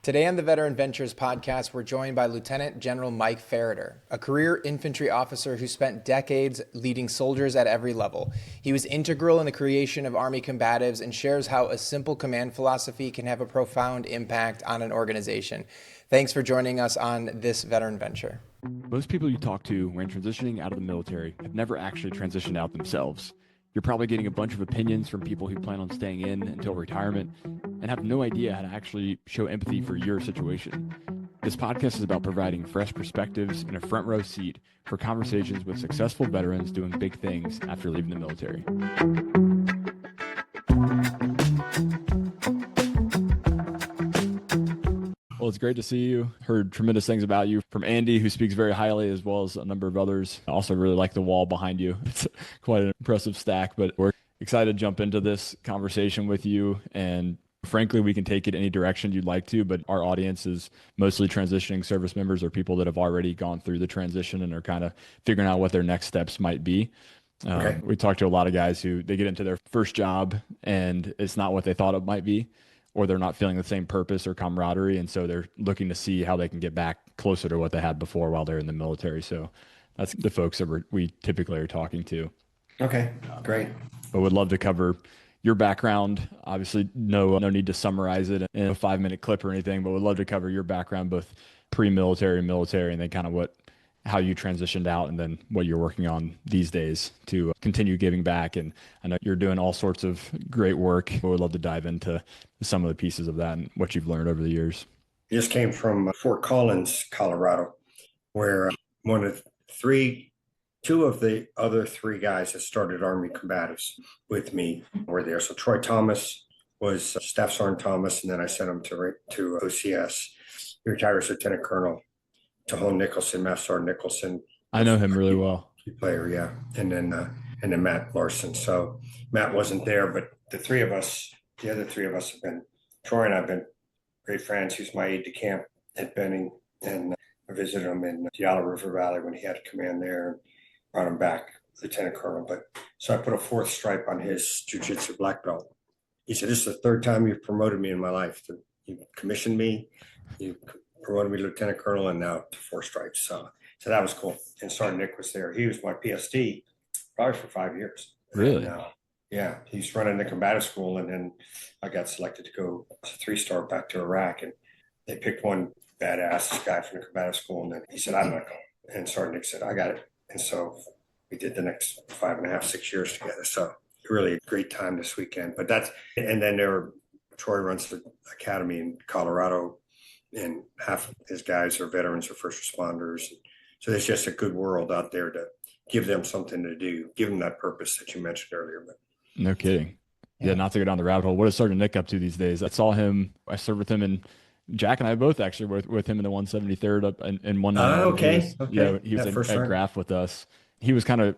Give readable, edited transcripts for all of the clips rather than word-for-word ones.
Today on the Veteran Ventures podcast, we're joined by Lieutenant General Mike Ferriter, a career infantry officer who spent decades leading soldiers at every level. He was integral in the creation of Army combatives and shares how a simple command philosophy can have a profound impact on an organization. Thanks for joining us on this Veteran Venture. Most people you talk to when transitioning out of the military have never actually transitioned out themselves. You're probably getting a bunch of opinions from people who plan on staying in until retirement and have no idea how to actually show empathy for your situation. This podcast is about providing fresh perspectives and a front row seat for conversations with successful veterans doing big things after leaving the military. Well, it's great to see you. Heard tremendous things about you from Andy, who speaks very highly, as well as a number of others. I also really like the wall behind you. It's quite an impressive stack, but we're excited to jump into this conversation with you. And frankly, we can take it any direction you'd like to, but our audience is mostly transitioning service members or people that have already gone through the transition and are kind of figuring out what their next steps might be. Okay. We talk to a lot of guys who they get into their first job and it's not what they thought it might be, or they're not feeling the same purpose or camaraderie. And so they're looking to see how they can get back closer to what they had before while they're in the military. So that's the folks that we typically are talking to. Okay, great. But would love to cover your background. Obviously, no need to summarize it in a 5-minute clip or anything, but would love to cover your background, both pre-military and military, and then kind of how you transitioned out and then what you're working on these days to continue giving back. And I know you're doing all sorts of great work, but would love to dive into some of the pieces of that and what you've learned over the years. Just came from Fort Collins, Colorado, where two of the other three guys that started Army combatives with me were there. So Troy Thomas was Staff Sergeant Thomas, and then I sent him to OCS. He retired as Lieutenant Colonel. Tahone Nicholson, Master Sergeant Nicholson. I know him really well. Key player, yeah. And then Matt Larson. So Matt wasn't there, but the other three of us have been, Troy and I have been great friends. He's my aide de camp at Benning, and I visited him in the Yellow River Valley when he had command there and brought him back, Lieutenant Colonel. So I put a fourth stripe on his jiu-jitsu black belt. He said, "This is the third time you've promoted me in my life. You commissioned me, you promoted me to Lieutenant Colonel, and now to 4 stripes." So that was cool. And Sergeant Nick was there. He was my PSD probably for 5 years. Really? And, yeah, he's running the combative school, and then I got selected to go 3-star back to Iraq, and they picked one badass guy from the combative school, and then he said, "I'm not going." And Sergeant Nick said, "I got it." And so we did the next 5.5, 6 years together. So really a great time this weekend. And then Troy runs the academy in Colorado, and half of his guys are veterans or first responders. So there's just a good world out there to give them something to do, give them that purpose that you mentioned earlier. But No kidding. Yeah, not to go down the rabbit hole. What is Sergeant Nick up to these days? I served with him, and Jack and I both actually were with him in the 173rd up in 19. Okay. Yeah, he was at Graf with us. He was kind of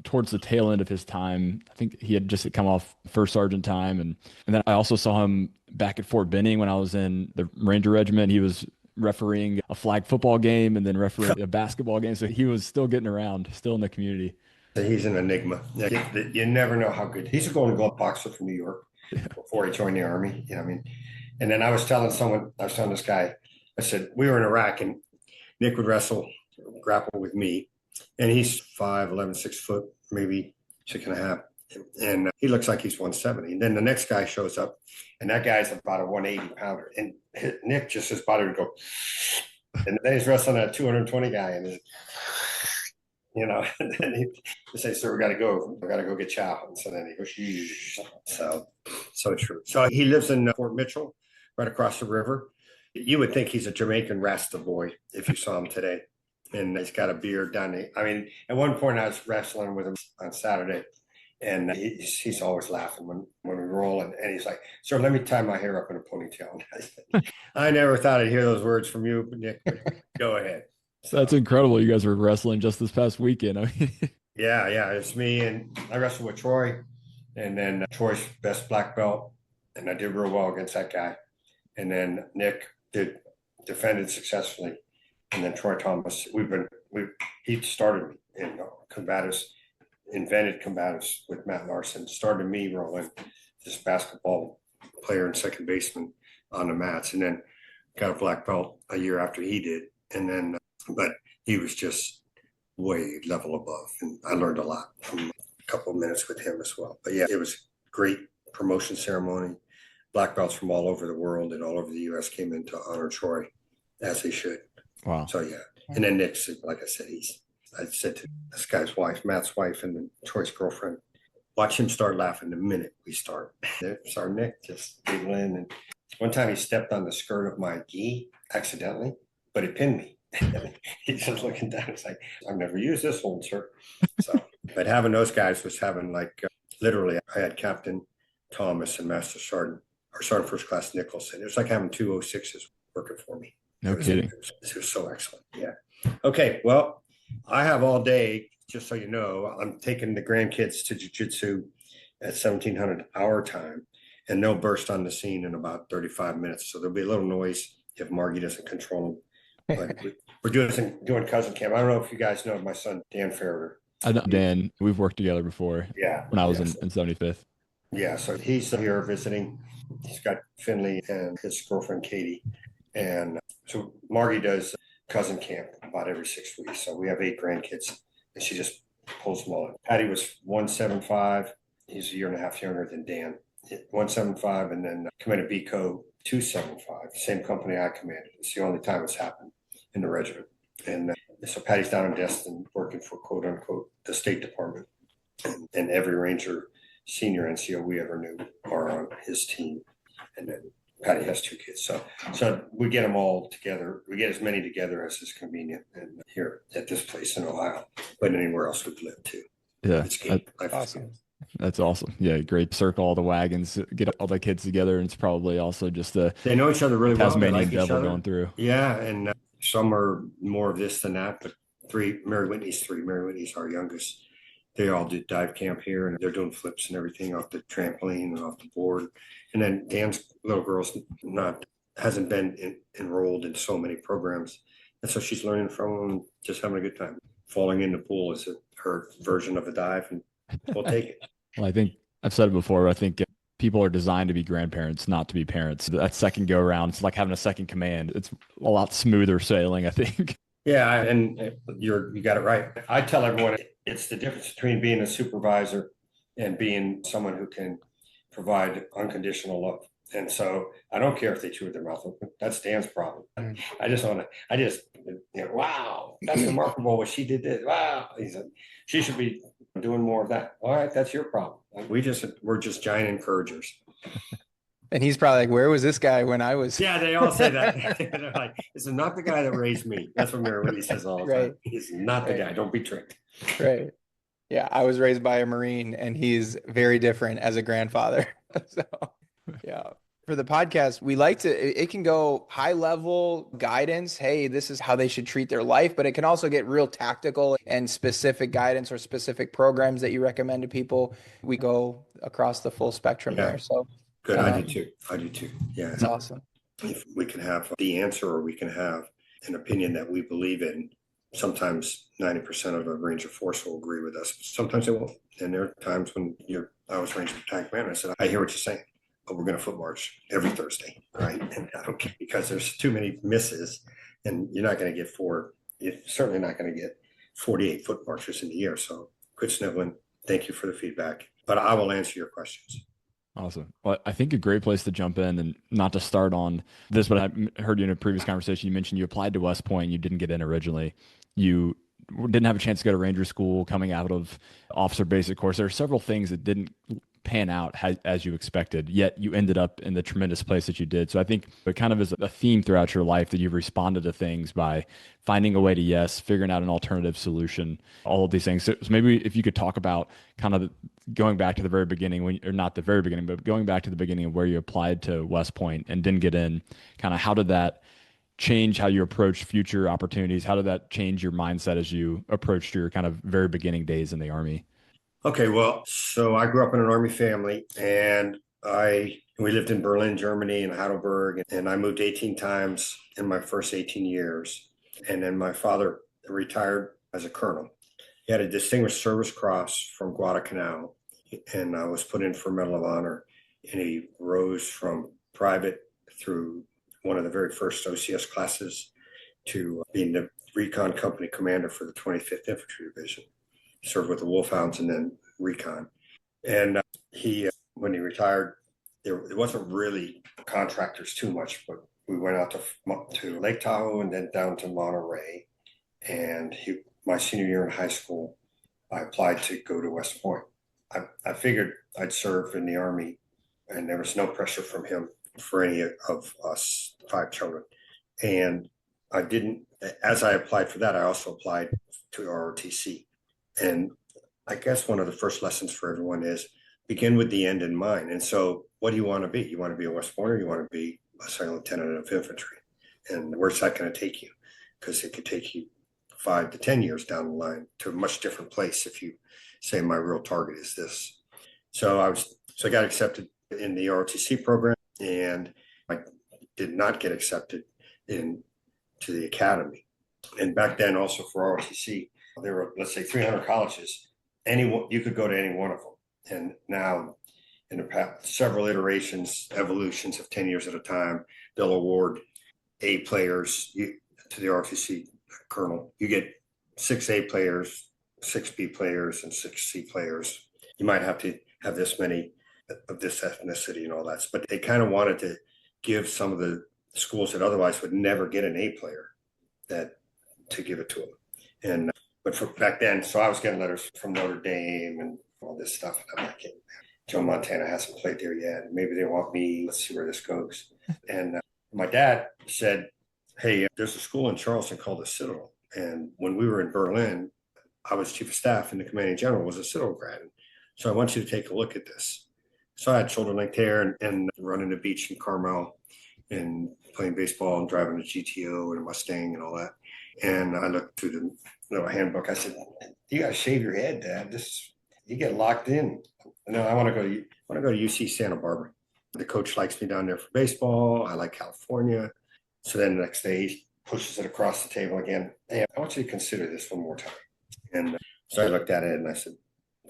towards the tail end of his time. I think he had just come off first sergeant time. And then I also saw him back at Fort Benning when I was in the Ranger Regiment. He was refereeing a flag football game and then refereeing a basketball game. So he was still getting around, still in the community. He's an enigma. You never know how good. He's a Golden Glove boxer from New York before he joined the Army. You know what I mean? And then I was telling this guy, I said, we were in Iraq and Nick would grapple with me. And he's 5'11", 6 foot, maybe 6.5. And he looks like he's 170. And then the next guy shows up, and that guy's about a 180 pounder. And Nick, just his body would go. And then he's wrestling a 220 guy. And, and then he say, "Sir, we got to go. We got to go get chow." And so then he goes, "Shh." So true. So he lives in Fort Mitchell, right across the river. You would think he's a Jamaican Rasta boy if you saw him today. And he's got a beard down there. I mean, at one point I was wrestling with him on Saturday, and he's always laughing when we roll. And he's like, "Sir, let me tie my hair up in a ponytail." I never thought I'd hear those words from you, Nick, but go ahead. So that's incredible. You guys were wrestling just this past weekend. I mean, yeah, it's me, and I wrestled with Troy, and then Troy's best black belt, and I did real well against that guy. And then Nick defended successfully. And then Troy Thomas, he started me in combatives, invented combatives with Matt Larson, started me rolling this basketball player and second baseman on the mats. And then got a black belt a year after he did. And then, but he was just way level above. And I learned a lot from a couple of minutes with him as well. But yeah, it was great promotion ceremony. Black belts from all over the world and all over the U.S. came in to honor Troy, as they should. Wow. So yeah. And then Nick's, like I said to this guy's wife, Matt's wife, and then Troy's girlfriend, watch him start laughing the minute we start. There's our Nick just giggling. And one time he stepped on the skirt of my gi accidentally, but it pinned me. He's just looking down. It's like, I've never used this hold, sir. So, but having those guys was having literally, I had Captain Thomas and Master Sergeant, or Sergeant First Class Nicholson. It was like having 206s working for me. No kidding. It was so excellent. Yeah. Okay. Well, I have all day, just so you know. I'm taking the grandkids to jiu-jitsu at 1700 our time, and they'll burst on the scene in about 35 minutes. So there'll be a little noise if Margie doesn't control them. But we're doing cousin camp. I don't know if you guys know my son, Dan Ferriter. I know Dan. We've worked together before. Yeah. When I was in 75th. Yeah. So he's here visiting. He's got Finley and his girlfriend, Katie. And so Margie does cousin camp about every 6 weeks. So we have 8 grandkids, and she just pulls them all in. Patty was 175. He's a year and a half younger than Dan. 175, and then Commander Biko 275. Same company I commanded. It's the only time it's happened in the regiment. And so Patty's down in Destin working for quote unquote the State Department, and every Ranger senior NCO we ever knew are on his team. And then Patty has 2 kids. So we get them all together. We get as many together as is convenient, and here at this place in Ohio, but anywhere else we've lived too. Yeah. It's good. Awesome. That's awesome. Yeah. Great. Circle all the wagons, get all the kids together. And it's probably also just a They know each other really well. Tasmanian They like devil each other. going through. Yeah. And some are more of this than that, but Mary Whitney's our youngest. They all did dive camp here, and they're doing flips and everything off the trampoline and off the board. And then Dan's little girl's hasn't been enrolled in so many programs, and so she's learning from them, just having a good time. Falling in the pool is her version of a dive, and we'll take it. Well, I think I've said it before. I think people are designed to be grandparents, not to be parents. That second go around, it's like having a second command. It's a lot smoother sailing, I think. Yeah, and you got it right. I tell everyone it's the difference between being a supervisor and being someone who can provide unconditional love. And so I don't care if they chew with their mouth open. That's Dan's problem. Wow, that's remarkable what she did. This. Wow, she should be doing more of that. All right, that's your problem. We're just giant encouragers. And he's probably like, where was this guy when I was? Yeah, they all say that. They're like, this is not the guy that raised me. That's what Mary Whitney says all the time. He's not the guy. Don't be tricked. Right. Yeah, I was raised by a Marine, and he's very different as a grandfather. So, yeah. For the podcast, we like it can go high level guidance. Hey, this is how they should treat their life, but it can also get real tactical and specific guidance or specific programs that you recommend to people. We go across the full spectrum there. So good. I do too. Yeah. It's awesome. If we can have the answer, or we can have an opinion that we believe in, sometimes 90% of a Ranger force will agree with us. Sometimes they won't. And there are times when I was Ranger Battalion Commander. I said, I hear what you're saying, but we're going to foot march every Thursday, right? And I don't care, because there's too many misses, and you're not going to get you're certainly not going to get 48 foot marchers in the year. So quit sniveling. Thank you for the feedback, but I will answer your questions. Awesome. Well, I think a great place to jump in, and not to start on this, but I heard you in a previous conversation, you mentioned you applied to West Point, you didn't get in originally. You didn't have a chance to go to Ranger School coming out of officer basic course. There are several things that didn't pan out as you expected, yet you ended up in the tremendous place that you did. So I think it kind of is a theme throughout your life that you've responded to things by finding a way to yes, figuring out an alternative solution, all of these things. So maybe if you could talk about kind of going back to the very beginning, or not the very beginning, but going back to the beginning of where you applied to West Point and didn't get in, kind of how did that change how you approach future opportunities? How did that change your mindset as you approached your kind of very beginning days in the Army? Okay, well, so I grew up in an Army family, and we lived in Berlin, Germany, and Heidelberg, and I moved 18 times in my first 18 years. And then my father retired as a colonel. He had a Distinguished Service Cross from Guadalcanal, and I was put in for Medal of Honor, and he rose from private through one of the very first OCS classes to being the recon company commander for the 25th Infantry Division. Served with the Wolfhounds and then recon. And when he retired, it wasn't really contractors too much, but we went out to Lake Tahoe and then down to Monterey. And my senior year in high school, I applied to go to West Point. I figured I'd serve in the Army, and there was no pressure from him for any of us 5 children. And I didn't, as I applied for that, I also applied to ROTC. And I guess one of the first lessons for everyone is begin with the end in mind. And so what do you want to be? You want to be a West Pointer? You want to be a second lieutenant of infantry? And where's that going to take you? Because it could take you 5 to 10 years down the line to a much different place if you say my real target is this. So I got accepted in the ROTC program, and I did not get accepted to the academy. And back then, also for ROTC, there were, let's say, 300 colleges. You could go to any one of them. And now, in the past, several evolutions of 10 years at a time, they'll award A players to the ROTC colonel. You get 6 A players, 6 B players, and 6 C players. You might have to have this many of this ethnicity and all that. But they kind of wanted to give some of the schools that otherwise would never get an A player to give it to them. But for back then, so I was getting letters from Notre Dame and all this stuff. And I'm like, Joe Montana hasn't played there yet. Maybe they want me. Let's see where this goes. And my dad said, hey, there's a school in Charleston called the Citadel. And when we were in Berlin, I was chief of staff and the commanding general was a Citadel grad. So I want you to take a look at this. So I had shoulder length hair and running the beach in Carmel and playing baseball and driving a GTO and a Mustang and all that. And I looked through the little handbook. I said, you got to shave your head, Dad. You get locked in. No, I want to go to UC Santa Barbara. The coach likes me down there for baseball. I like California. So then the next day he pushes it across the table again. Hey, I want you to consider this one more time. And so I looked at it and I said,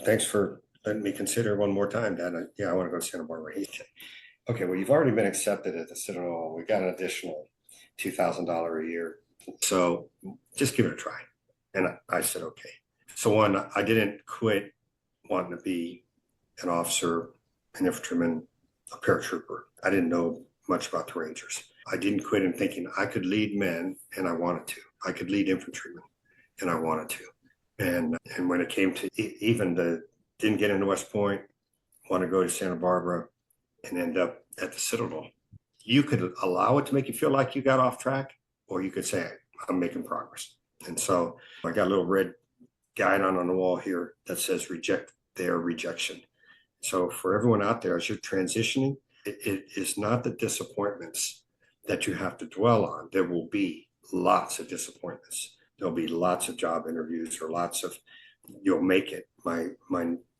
thanks for letting me consider one more time, Dad. I want to go to Santa Barbara. He said, okay, well, you've already been accepted at the Citadel. We got an additional $2,000 a year. So just give it a try. And I said, okay. So I didn't quit wanting to be an officer, an infantryman, a paratrooper. I didn't know much about the Rangers. I didn't quit in thinking I could lead men, and I wanted to. I could lead infantrymen, and I wanted to. And when it came to didn't get into West Point, want to go to Santa Barbara, and end up at the Citadel. You could allow it to make you feel like you got off track, or you could say, I'm making progress. And so I got a little red guide on the wall here that says reject their rejection. So for everyone out there, as you're transitioning, it is not the disappointments that you have to dwell on. There will be lots of disappointments. There'll be lots of job interviews or you'll make it. My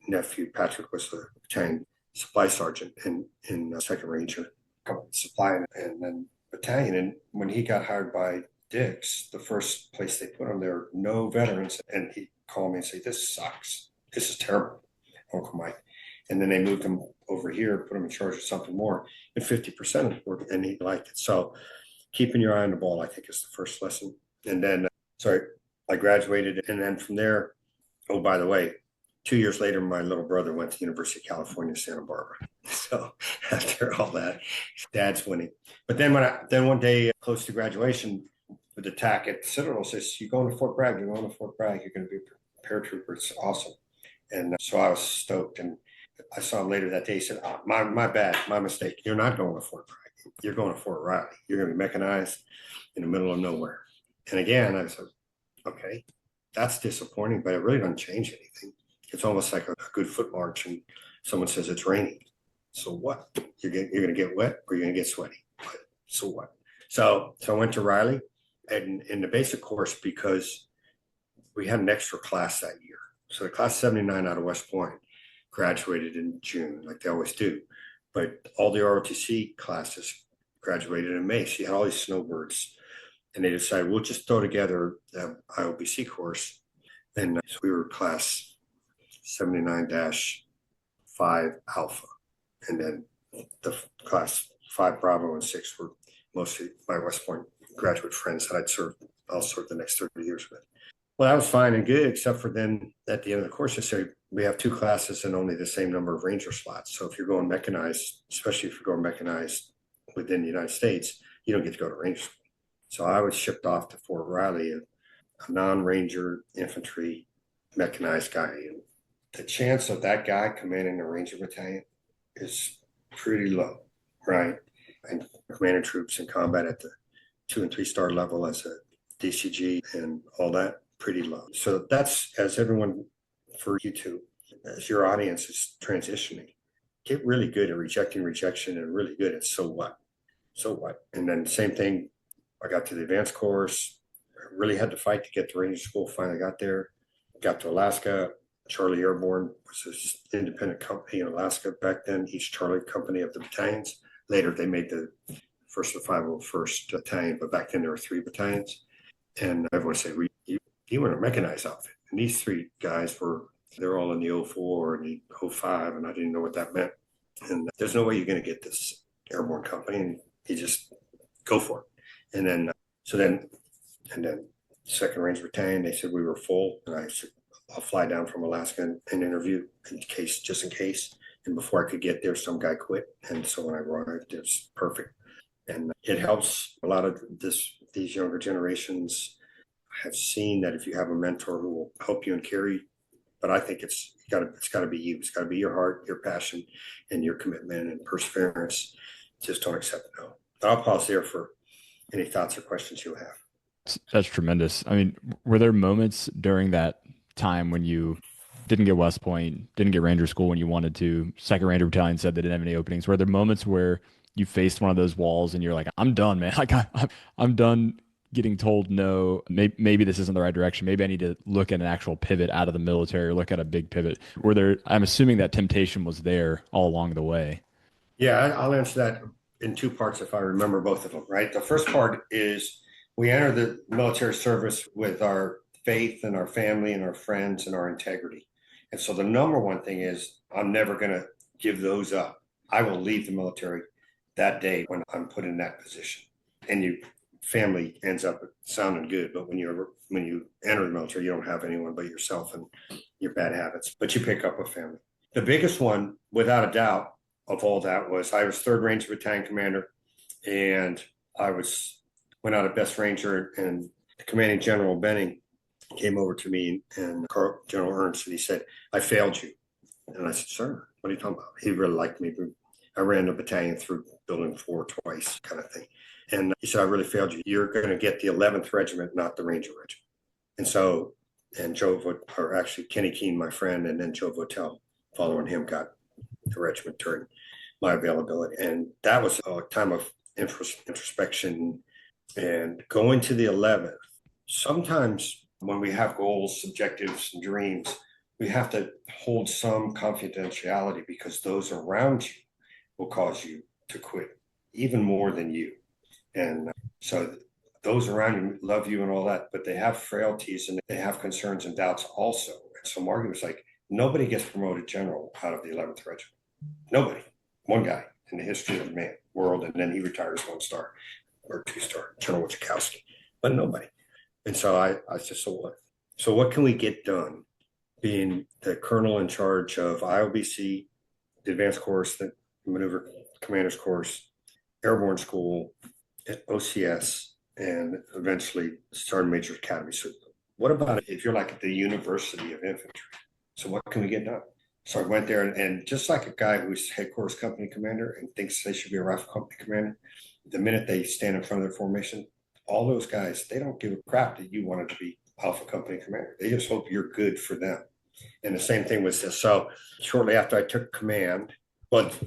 nephew, Patrick, was the battalion supply sergeant in 2nd Ranger Supply and then battalion. And when he got hired by Dick's, the first place they put him, there were no veterans. And he called me and said, this sucks. This is terrible, Uncle Mike. And then they moved him over here, put him in charge of something more. And 50% of it worked, and he liked it. So keeping your eye on the ball, I think, is the first lesson. And then, I graduated. And then from there, oh, by the way, 2 years later, my little brother went to the University of California, Santa Barbara. So after all that, Dad's winning. But then one day, close to graduation, the TAC at the Citadel says, you're going to Fort Bragg. You're going to Fort Bragg. You're going to be a paratrooper. It's awesome. And so I was stoked. And I saw him later that day. He said, my bad, my mistake. You're not going to Fort Bragg. You're going to Fort Riley. You're going to be mechanized in the middle of nowhere. And again, I said, okay, that's disappointing, but it really doesn't change anything. It's almost like a good foot march and someone says it's raining. So what? You're going to get wet or you're going to get sweaty. So what? So I went to Riley and in the basic course because we had an extra class that year. So the class 79 out of West Point graduated in June, like they always do. But all the ROTC classes graduated in May. So you had all these snowbirds. And they decided, we'll just throw together the IOBC course. And so we were class 79-5 Alpha. And then the class 5 Bravo and 6 were mostly my West Point graduate friends that I'll serve the next 30 years with. Well, that was fine and good, except for then at the end of the course, they say we have 2 classes and only the same number of Ranger slots. So if you're going mechanized, especially if you're going mechanized within the United States, you don't get to go to Ranger school. So I was shipped off to Fort Riley, a non-Ranger infantry mechanized guy. And the chance of that guy commanding a Ranger battalion is pretty low, right? And commanding troops in combat at the 2 and 3 star level as a DCG and all that, pretty low. So that's, as everyone, for you two, as your audience is transitioning, get really good at rejecting rejection and really good at so what? So what? And then same thing, I got to the advanced course, I really had to fight to get to Ranger School, finally got there, got to Alaska. Charlie Airborne was an independent company in Alaska back then, each Charlie company of the battalions. Later, they made the 1st and 501st Battalion, but back then there were 3 battalions. And everyone said, well, you were in a mechanized outfit. And these 3 guys they're all in the 04 and the 05, and I didn't know what that meant. And there's no way you're going to get this airborne company, and you just go for it. And then, and then 2nd Ranger Battalion, they said we were full, and I said, I'll fly down from Alaska and interview just in case. And before I could get there, some guy quit. And so when I arrived, it was perfect. And it helps a lot of these younger generations have seen that if you have a mentor who will help you and carry, but I think it's got to be you. It's got to be your heart, your passion, and your commitment and perseverance. Just don't accept no. But I'll pause there for any thoughts or questions you have. That's tremendous. I mean, were there moments during that time when you didn't get West Point, didn't get Ranger School when you wanted to? 2nd Ranger Battalion said they didn't have any openings. Were there moments where you faced one of those walls and you're like, I'm done, man. Like I'm done getting told no, maybe this isn't the right direction. Maybe I need to look at an actual pivot out of the military or look at a big pivot. I'm assuming that temptation was there all along the way. Yeah, I'll answer that in 2 parts if I remember both of them, right? The first part is we enter the military service with our faith and our family and our friends and our integrity. And so the number one thing is I'm never going to give those up. I will leave the military that day when I'm put in that position. And your family ends up sounding good, but when you enter the military, you don't have anyone but yourself and your bad habits, but you pick up a family. The biggest one, without a doubt, of all that was I was 3rd Ranger Battalion commander, and I went out at Best Ranger, and the commanding General Benning came over to me and General Ernst, and he said, I failed you. And I said, sir, what are you talking about? He really liked me. I ran the battalion through Building 4 twice, kind of thing. And he said, I really failed you. You're going to get the 11th Regiment, not the Ranger Regiment. And so, actually Kenny Keene, my friend, and then Joe Votel, following him, got the regiment during my availability. And that was a time of introspection and going to the 11th. Sometimes when we have goals, objectives, and dreams, we have to hold some confidentiality because those around you will cause you to quit, even more than you. And so those around you love you and all that, but they have frailties and they have concerns and doubts also. And so Margie was like, nobody gets promoted general out of the 11th Regiment. Nobody. One guy in the history of the world, and then he retires 1 star or 2 star, General Wachowski, but nobody. And so I said, so what? So what can we get done? Being the colonel in charge of IOBC, the advanced course, the maneuver commander's course, airborne school, OCS, and eventually Sergeant Major Academy. So what about if you're like at the University of Infantry? So what can we get done? So I went there, and just like a guy who's headquarters company commander and thinks they should be a rifle company commander, the minute they stand in front of their formation, all those guys, they don't give a crap that you wanted to be alpha company commander. They just hope you're good for them. And the same thing was this. So shortly after I took command,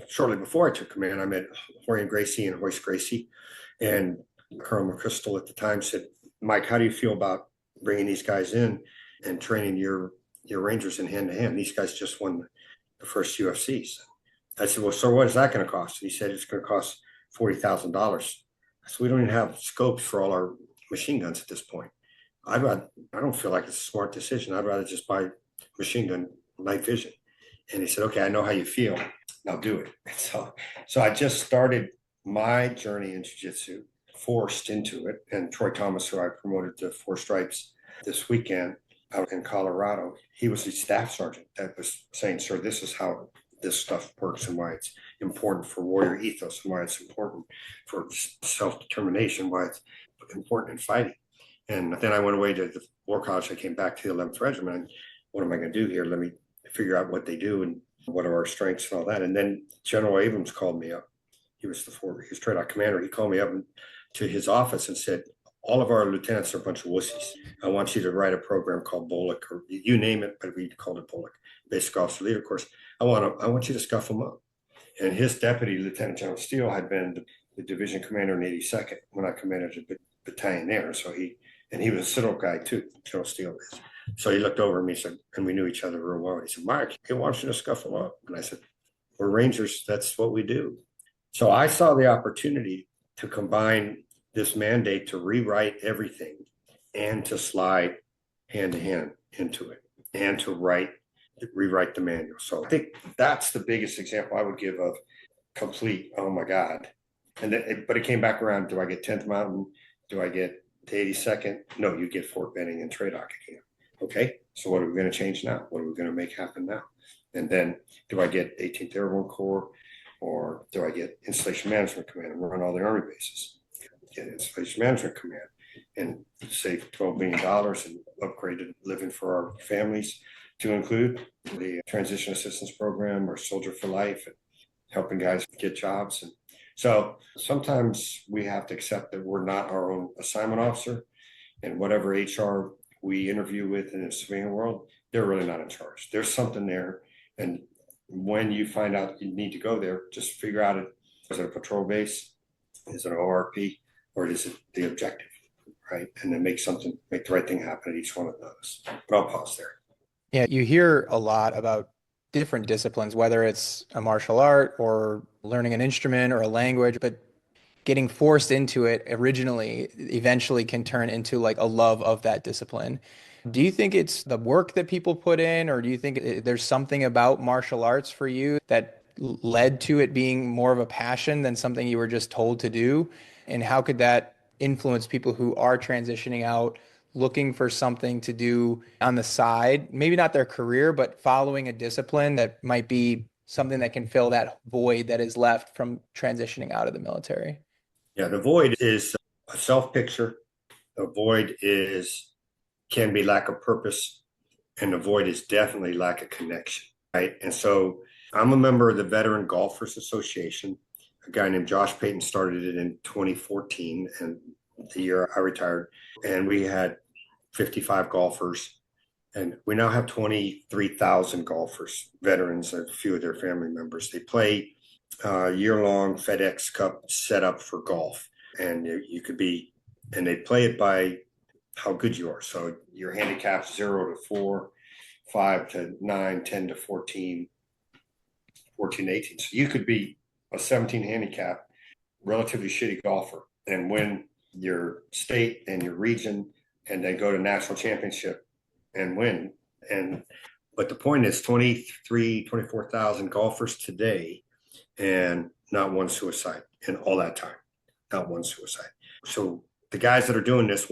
shortly before I took command, I met Horian Gracie and Hoist Gracie. And Colonel McChrystal at the time said, Mike, how do you feel about bringing these guys in and training your Rangers in hand-to-hand? These guys just won the first UFCs. I said, well, sir, what is that going to cost? And he said, it's going to cost $40,000. I said, we don't even have scopes for all our machine guns at this point. I don't feel like it's a smart decision. I'd rather just buy machine gun night vision. And he said, okay, I know how you feel. Now do it. So I just started my journey in jiu-jitsu forced into it. And Troy Thomas, who I promoted to 4 stripes this weekend out in Colorado, he was the staff sergeant that was saying, sir, this is how this stuff works and why it's important for warrior ethos and why it's important for self-determination, why it's important in fighting. And then I went away to the War College. I came back to the 11th Regiment. And what am I going to do here? Let me figure out what they do and what are our strengths and all that. And then General Abrams called me up. He was straight out commander. He called me up to his office and said, all of our lieutenants are a bunch of wussies. I want you to write a program called BOLIC, or you name it, but we called it BOLIC, Basic Officer Leader Course. I want you to scuff them up. And his deputy, Lieutenant General Steele, had been the division commander in 82nd when I commanded a battalion there. So he was a Citadel guy too, General Steele is. So he looked over at me and said, and we knew each other real well. He said, Mark, he wants you to scuff them up. And I said, we're Rangers, that's what we do. So I saw the opportunity to combine this mandate to rewrite everything and to slide hand to hand into it and to rewrite the manual. So I think that's the biggest example I would give of complete, oh my God. But it came back around, do I get 10th Mountain? Do I get the 82nd? No, you get Fort Benning and Tradoc again. Okay, so what are we going to change now? What are we going to make happen now? And then do I get 18th Airborne Corps, or do I get Installation Management Command and run all the Army bases? Get Installation Management Command and save $12 billion and upgrade living for our families, to include the Transition Assistance Program or Soldier for Life and helping guys get jobs. And so sometimes we have to accept that we're not our own assignment officer, and whatever HR we interview with in the civilian world, they're really not in charge. There's something there. And when you find out you need to go there, just figure out, is it a patrol base? Is it an ORP? Or is it the objective, right? And then make the right thing happen at each one of those. But I'll pause there. Yeah, you hear a lot about different disciplines, whether it's a martial art or learning an instrument or a language, but getting forced into it originally eventually can turn into like a love of that discipline. Do you think it's the work that people put in, or do you think there's something about martial arts for you that led to it being more of a passion than something you were just told to do? And how could that influence people who are transitioning out, looking for something to do on the side, maybe not their career, but following a discipline that might be something that can fill that void that is left from transitioning out of the military? Yeah, the void is a self-picture. The void can be lack of purpose, and the void is definitely lack of connection, right? And so I'm a member of the Veteran Golfers Association. A guy named Josh Payton started it in 2014, and the year I retired, and we had 55 golfers, and we now have 23,000 golfers, veterans, and a few of their family members. They play year-long FedEx Cup set up for golf, and you could be, and they play it by how good you are. So your handicap's 0 to 4, 5 to 9, 10 to 14, 14 to 18. So you could be a 17 handicap, relatively shitty golfer, and win your state and your region, and then go to national championship and win. But the point is 24,000 golfers today, and not one suicide in all that time, not one suicide. So the guys that are doing this,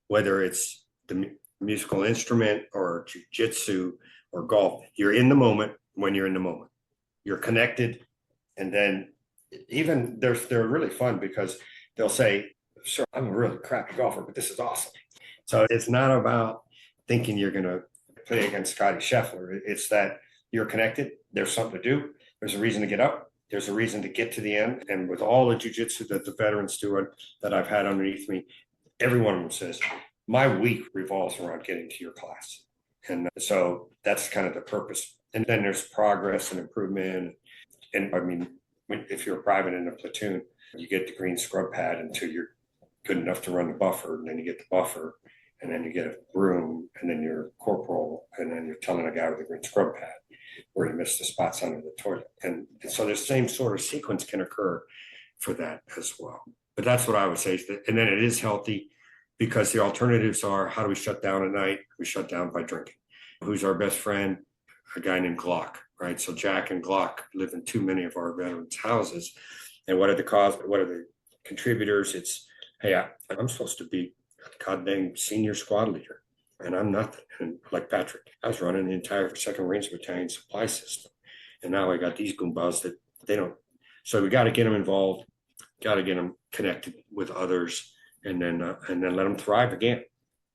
whether it's the musical instrument or jiu-jitsu or golf, you're in the moment. When you're in the moment, you're connected. And then even they're really fun because they'll say, sure, I'm a really crappy golfer, but this is awesome. So it's not about thinking you're going to play against Scotty Scheffler. It's that you're connected. There's something to do. There's a reason to get up. There's a reason to get to the end. And with all the jiu-jitsu that the veterans do that I've had underneath me, every one of them says, my week revolves around getting to your class. And so that's kind of the purpose. And then there's progress and improvement. And I mean, if you're a private in a platoon, you get the green scrub pad until you're good enough to run the buffer, and then you get the buffer, and then you get a broom, and then you're corporal, and then you're telling a guy with a green scrub pad where he missed the spots under the toilet. And so the same sort of sequence can occur for that as well. But that's what I would say. And then it is healthy, because the alternatives are, how do we shut down at night? We shut down by drinking. Who's our best friend? A guy named Glock, right? So Jack and Glock live in too many of our veterans' houses. And what are the contributors? It's hey, I'm supposed to be a goddamn senior squad leader, and I'm nothing. And like Patrick, I was running the entire Second Ranger Battalion supply system, and now I got these goombas that they don't. So we got to get them involved, got to get them connected with others, and then let them thrive again.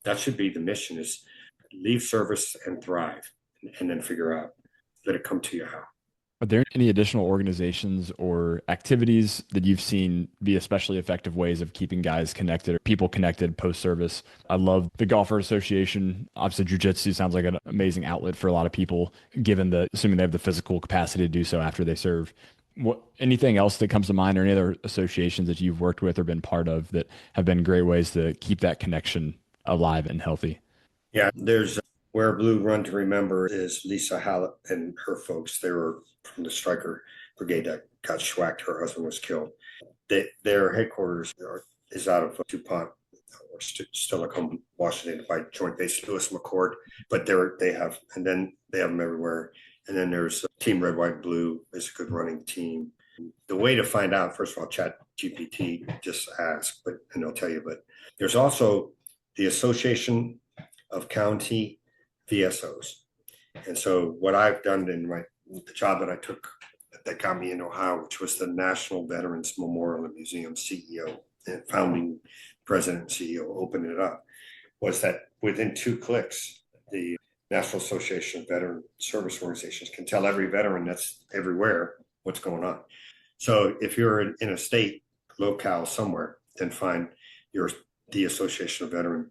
That should be the mission: is leave service and thrive, and then figure out, let it come to you how. Are there any additional organizations or activities that you've seen be especially effective ways of keeping guys connected or people connected post-service? I love the Golfer Association. Obviously, jiu-jitsu sounds like an amazing outlet for a lot of people, assuming they have the physical capacity to do so after they serve. Anything else that comes to mind, or any other associations that you've worked with or been part of that have been great ways to keep that connection alive and healthy? Yeah, there's Wear Blue Run to Remember is Lisa Hallett and her folks. They were from the Striker Brigade that got schwacked. Her husband was killed. Their headquarters is out of DuPont, or Steilacoom, Washington, by Joint Base Lewis McChord. But they have them everywhere. And then there's Team Red, White, Blue is a good running team. The way to find out, first of all, Chat GPT, just ask, and they'll tell you. But there's also the Association of County VSOs. And so what I've done in the job that I took that got me in Ohio, which was the National Veterans Memorial and Museum CEO and founding president and CEO, opened it up, was that within 2 clicks, the National Association of Veteran Service Organizations can tell every veteran that's everywhere what's going on. So if you're in a state locale somewhere, then find the Association of Veteran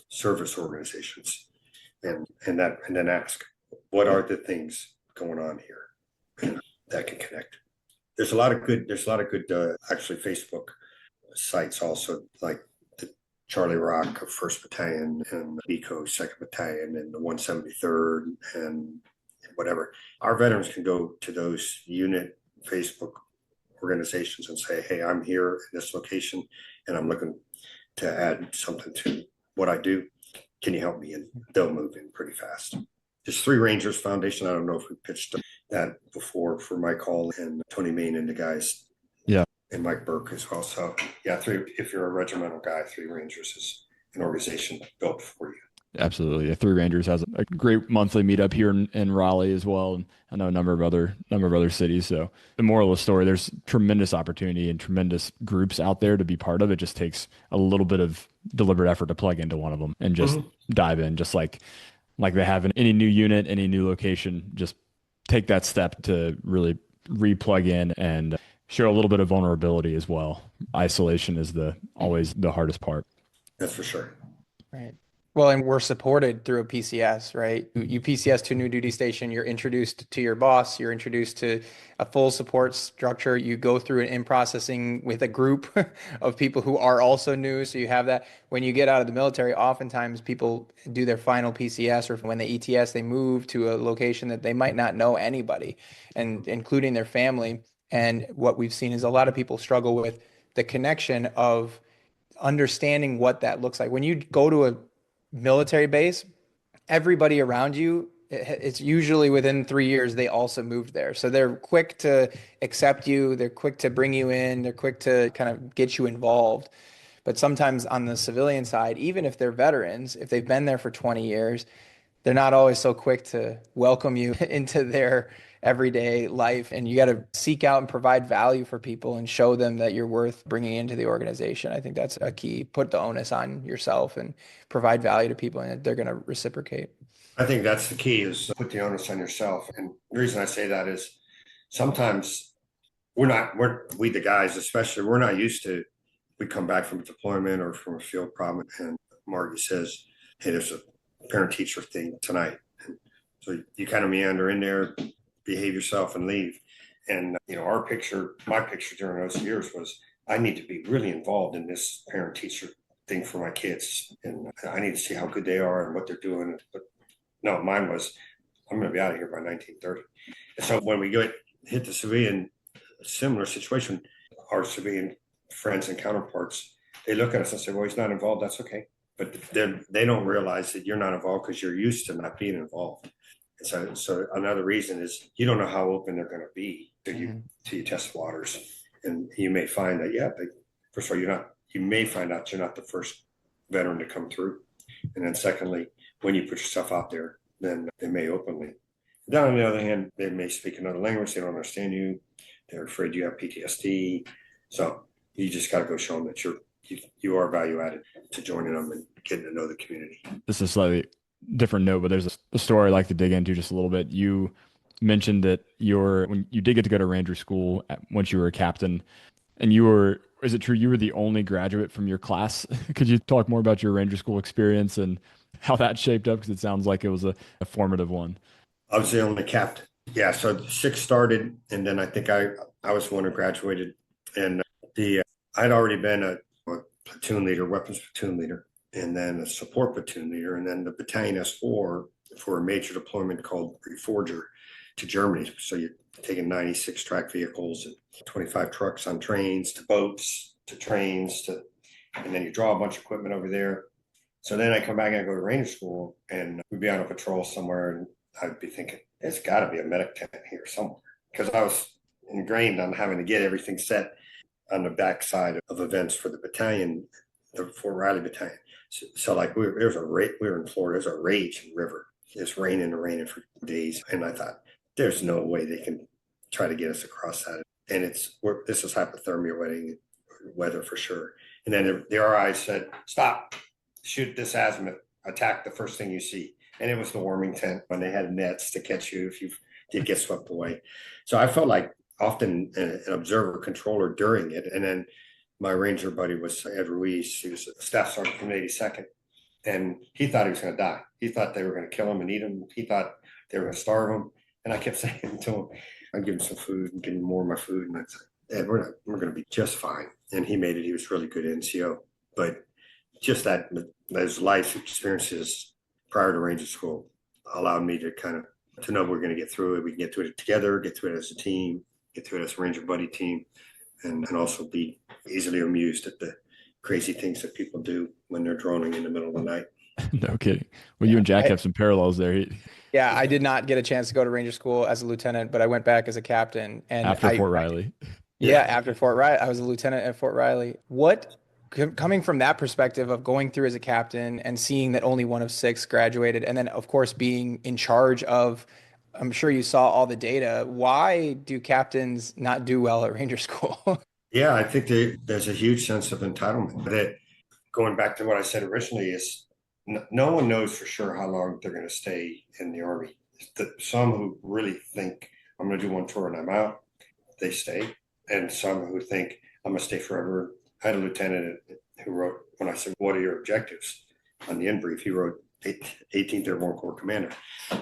Service Organizations, and then ask, what are the things going on here, and that can connect. There's a lot of good actually Facebook sites also, like the Charlie Rock of 1st Battalion and BCO 2nd Battalion and the 173rd and whatever. Our veterans can go to those unit Facebook organizations and say, hey, I'm here in this location and I'm looking to add something to what I do. Can you help me? And they'll move in pretty fast. There's 3 Rangers Foundation. I don't know if we pitched that before for Mike Hall and Tony Main and the guys. Yeah. And Mike Burke as well. So yeah, 3, if you're a regimental guy, 3 Rangers is an organization built for you. Absolutely. The 3 Rangers has a great monthly meetup here in Raleigh as well. And I know a number of other cities. So the moral of the story, there's tremendous opportunity and tremendous groups out there to be part of. It just takes a little bit of deliberate effort to plug into one of them and just dive in, just like they have in any new unit, any new location. Just take that step to really re-plug in and show a little bit of vulnerability as well. Isolation is always the hardest part. That's for sure. Right. Well, and we're supported through a PCS, right? You PCS to a new duty station, you're introduced to your boss, you're introduced to a full support structure. You go through an in-processing with a group of people who are also new. So you have that. When you get out of the military, oftentimes people do their final PCS, or when they ETS, they move to a location that they might not know anybody, and including their family. And what we've seen is a lot of people struggle with the connection of understanding what that looks like. When you go to a military base, everybody around you, it's usually within 3 years they also moved there. So they're quick to accept you, they're quick to bring you in, they're quick to kind of get you involved. But sometimes on the civilian side, even if they're veterans, if they've been there for 20 years, they're not always so quick to welcome you into their everyday life. And you got to seek out and provide value for people and show them that you're worth bringing into the organization. I think that's a key. Put the onus on yourself and provide value to people, and they're going to reciprocate. I think that's the key, is put the onus on yourself. And the reason I say that is sometimes we the guys especially, we're not used to, we come back from a deployment or from a field problem and Margie says, hey, there's a parent-teacher thing tonight. And so you kind of meander in there, behave yourself and leave. And, my picture during those years was, I need to be really involved in this parent-teacher thing for my kids. And I need to see how good they are and what they're doing. But no, mine was, I'm going to be out of here by 1930. And so when we hit the civilian, similar situation, our civilian friends and counterparts, they look at us and say, well, he's not involved. That's okay. But they don't realize that you're not involved because you're used to not being involved. And so another reason is you don't know how open they're going to be till you test waters. And you may find that, first of all, you may find out you're not the first veteran to come through. And then secondly, when you put yourself out there, then they may openly. Then on the other hand, they may speak another language. They don't understand you. They're afraid you have PTSD. So you just got to go show them that you are value added to joining them and getting to know the community. This is a slightly different note, but there's a story I'd like to dig into just a little bit. You mentioned that when you did get to go to Ranger school once you were a captain, and is it true you were the only graduate from your class? Could you talk more about your Ranger school experience and how that shaped up? Because it sounds like it was a formative one. I was the only captain. Yeah, so six started, and then I think I was the one who graduated, and I'd already been a platoon leader, weapons platoon leader, and then a support platoon leader, and then the battalion S4 for a major deployment called Reforger to Germany. So you're taking 96 track vehicles and 25 trucks on trains to boats to trains and then you draw a bunch of equipment over there. So then I come back and I go to Ranger school, and we'd be on a patrol somewhere, and I'd be thinking, there's got to be a medic tent here somewhere, because I was ingrained on having to get everything set on the backside of events for the battalion, the Fort Riley battalion. So like we were in Florida, there's a raging river. It's raining and raining for days, and I thought, there's no way they can try to get us across that. And this is hypothermia weather for sure. And then the RI said, stop, shoot this azimuth, attack the first thing you see. And it was the warming tent when they had nets to catch you if you did get swept away. So I felt like often an observer controller during it. And then my Ranger buddy was Ed Ruiz. He was a staff sergeant from 82nd. And he thought he was going to die. He thought they were going to kill him and eat him. He thought they were going to starve him. And I kept saying to him, I'd give him some food and give him more of my food. And I'd say, Ed, we're going to be just fine. And he made it. He was really good NCO. But just those life experiences prior to Ranger School allowed me to to know we're going to get through it. We can get through it together, get through it as a team, get through it as a Ranger buddy team, and also be easily amused at the crazy things that people do when they're droning in the middle of the night. No kidding. Well, you and Jack have some parallels there. Yeah, I did not get a chance to go to Ranger school as a lieutenant, but I went back as a captain. And After Fort Riley. Yeah, after Fort Riley, I was a lieutenant at Fort Riley. Coming from that perspective of going through as a captain and seeing that only one of six graduated, and then of course being in charge of, I'm sure you saw all the data. Why do captains not do well at Ranger school? Yeah, I think there's a huge sense of entitlement. That going back to what I said originally is no one knows for sure how long they're going to stay in the Army. Some who really think I'm going to do one tour and I'm out, they stay. And some who think I'm going to stay forever. I had a lieutenant who wrote, when I said, what are your objectives on the in brief, he wrote 18th Airborne Corps Commander.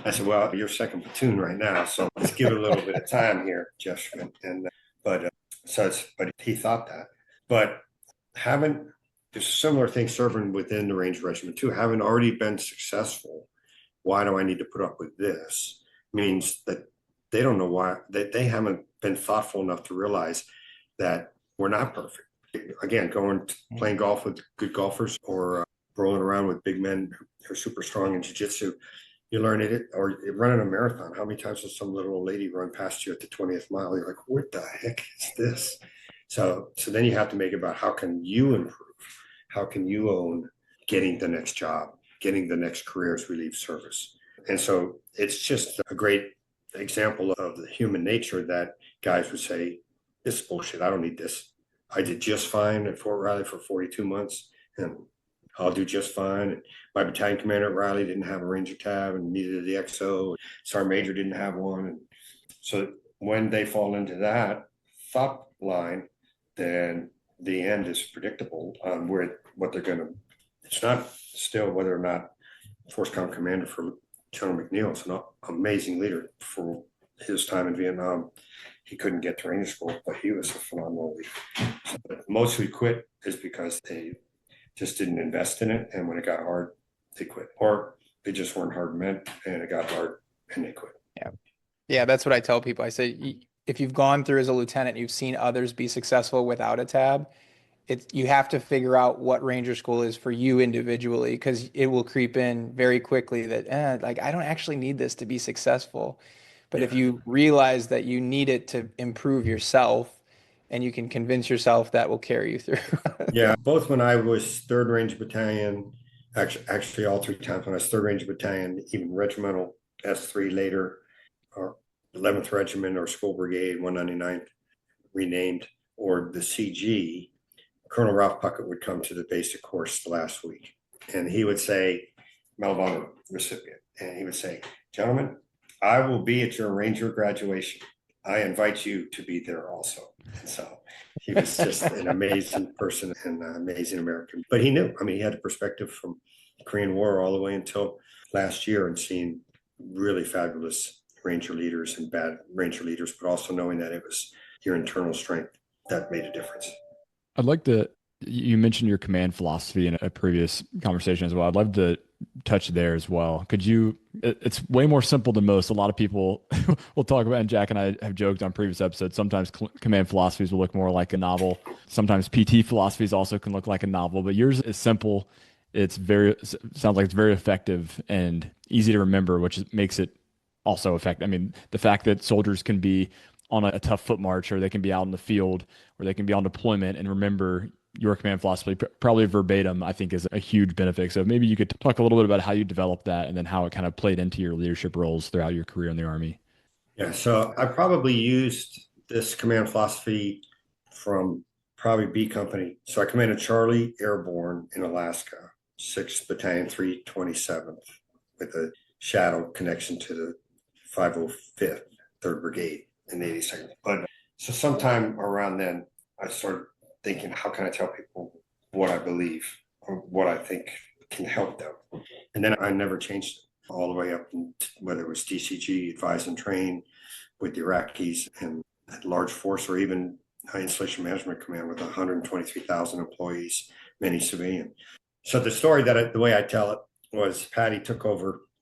I said, well, you're second platoon right now, so let's give it a little bit of time here, Jeff. But he thought that. But there's a similar thing serving within the Ranger Regiment too. Having already been successful, why do I need to put up with this? Means that they don't know why, that they haven't been thoughtful enough to realize that we're not perfect. Again, playing golf with good golfers or rolling around with big men who are super strong in jiu-jitsu, you learn it, or running a marathon. How many times does some little old lady run past you at the 20th mile? You're like, what the heck is this? So then you have to make it about how can you improve? How can you own getting the next job, getting the next career as we leave service? And so it's just a great example of the human nature that guys would say, this is bullshit. I don't need this. I did just fine at Fort Riley for 42 months, and I'll do just fine. And my battalion commander at Riley didn't have a Ranger tab and neither did the XO. Sergeant Major didn't have one. And so when they fall into that thought line, then the end is predictable on what they're going to. It's not still whether or not Force Com Commander for General McNeil is an amazing leader for his time in Vietnam. He couldn't get to Ranger school, but he was a phenomenal leader. But most who quit is because they just didn't invest in it. And when it got hard, they quit. Or they just weren't hard men and it got hard and they quit. Yeah. Yeah, that's what I tell people. I say, if you've gone through as a lieutenant, you've seen others be successful without a tab, you have to figure out what Ranger school is for you individually, because it will creep in very quickly that like I don't actually need this to be successful. But if you realize that you need it to improve yourself, and you can convince yourself that will carry you through. Yeah, both when I was 3rd Ranger Battalion, actually all 3 times when I was 3rd Ranger Battalion, even regimental S3 later, or 11th Regiment or School Brigade 199th renamed, or the CG, Colonel Ralph Puckett would come to the basic course the last week, and he would say, Medal of Honor recipient, and he would say, gentlemen, I will be at your Ranger graduation. I invite you to be there also. And so he was just an amazing person and an amazing American. But he knew, I mean, he had the perspective from the Korean War all the way until last year, and seeing really fabulous Ranger leaders and bad Ranger leaders, but also knowing that it was your internal strength that made a difference. I'd like to, you mentioned your command philosophy in a previous conversation as well. I'd love to touch there as well. Could you, it's way more simple than most. A lot of people will talk about, and Jack and I have joked on previous episodes, sometimes command philosophies will look more like a novel. Sometimes PT philosophies also can look like a novel, but yours is simple. It's sounds like it's very effective and easy to remember, which makes it also effective. I mean, the fact that soldiers can be on a tough foot march, or they can be out in the field, or they can be on deployment and remember your command philosophy probably verbatim, I think is a huge benefit. So maybe you could talk a little bit about how you developed that and then how it kind of played into your leadership roles throughout your career in the Army. Yeah, so I probably used this command philosophy from probably B Company. So I commanded Charlie Airborne in Alaska, 6th Battalion, 327th, with a shadow connection to the 505th, 3rd Brigade in the 82nd. But so sometime around then, I started thinking, how can I tell people what I believe or what I think can help them? And then I never changed it all the way up, whether it was DCG, advise and train with the Iraqis and at large force, or even Installation Management Command with 123,000 employees, many civilian. So the story the way I tell it was Patty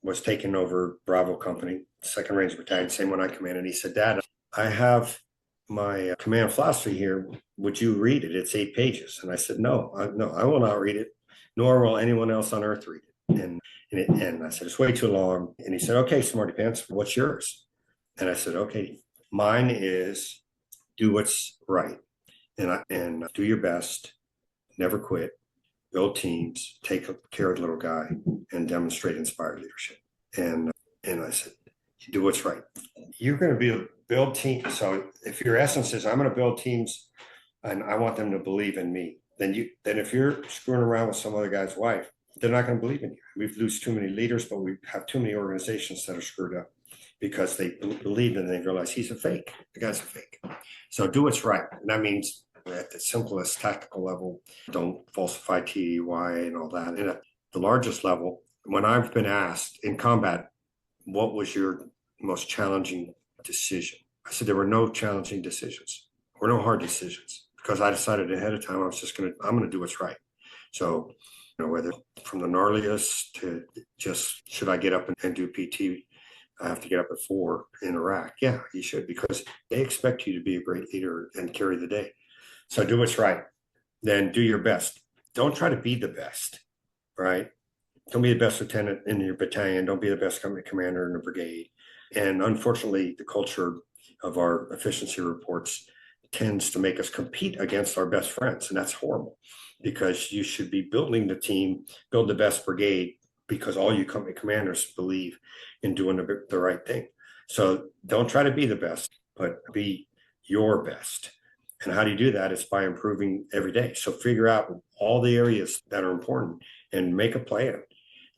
was taking over Bravo Company, 2nd Ranger Battalion, same one I commanded. He said, Dad, I have my command philosophy here. Would you read it? It's 8 pages. And I said, no, I will not read it, nor will anyone else on earth read it. And I said, it's way too long. And he said, okay, Smarty Pants, what's yours? And I said, okay, mine is do what's right and do your best, never quit, build teams, take care of the little guy, and demonstrate inspired leadership. And I said, you do what's right. You're going to build teams. So if your essence is I'm going to build teams and I want them to believe in me, then if you're screwing around with some other guy's wife, they're not going to believe in you. We've lost too many leaders, but we have too many organizations that are screwed up because they believe and they realize he's a fake. The guy's a fake. So do what's right. And that means at the simplest tactical level, don't falsify TDY and all that. And at the largest level, when I've been asked in combat, what was your most challenging decision? I said, there were no challenging decisions. There were no hard decisions because I decided ahead of time, I'm going to do what's right. So, whether from the gnarliest to just, should I get up and do PT? I have to get up at 4 in Iraq. Yeah, you should, because they expect you to be a great leader and carry the day. So do what's right. Then do your best. Don't try to be the best, right? Don't be the best lieutenant in your battalion. Don't be the best company commander in a brigade. And unfortunately, the culture of our efficiency reports tends to make us compete against our best friends. And that's horrible, because you should be building the team, build the best brigade, because all you company commanders believe in doing the right thing. So don't try to be the best, but be your best. And how do you do that? It's by improving every day. So figure out all the areas that are important and make a plan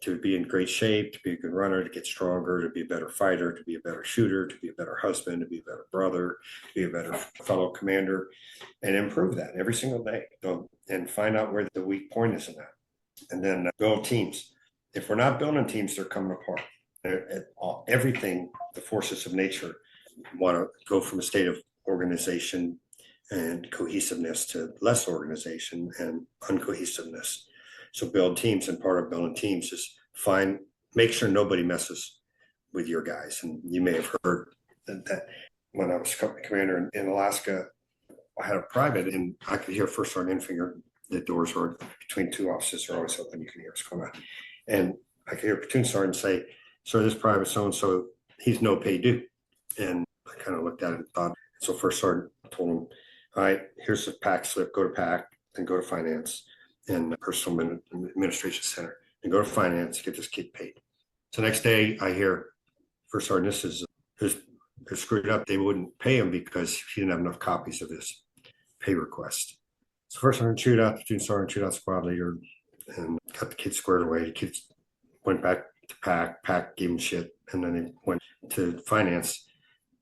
to be in great shape, to be a good runner, to get stronger, to be a better fighter, to be a better shooter, to be a better husband, to be a better brother, to be a better fellow commander, and improve that every single day. And find out where the weak point is in that. And then build teams. If we're not building teams, they're coming apart. Everything, the forces of nature want to go from a state of organization and cohesiveness to less organization and uncohesiveness. So build teams, and part of building teams is make sure nobody messes with your guys. And you may have heard that when I was company commander in Alaska, I had a private, and I could hear first sergeant finger. The doors were between 2 officers are always open. You can hear us come out, and I could hear platoon sergeant say, "Sir, this private so and so, he's no pay due." And I kind of looked at it and thought. So first sergeant told him, all right, here's the pack slip, go to pack, then go to finance and personal administration center, and go to finance, get this kid paid. So next day I hear First Sergeant, they're screwed up. They wouldn't pay him because he didn't have enough copies of his pay request. So First Sergeant chewed out, Platoon Sergeant chewed out squad leader, and got the kids squared away. The kids went back to pack gave him shit, and then they went to finance.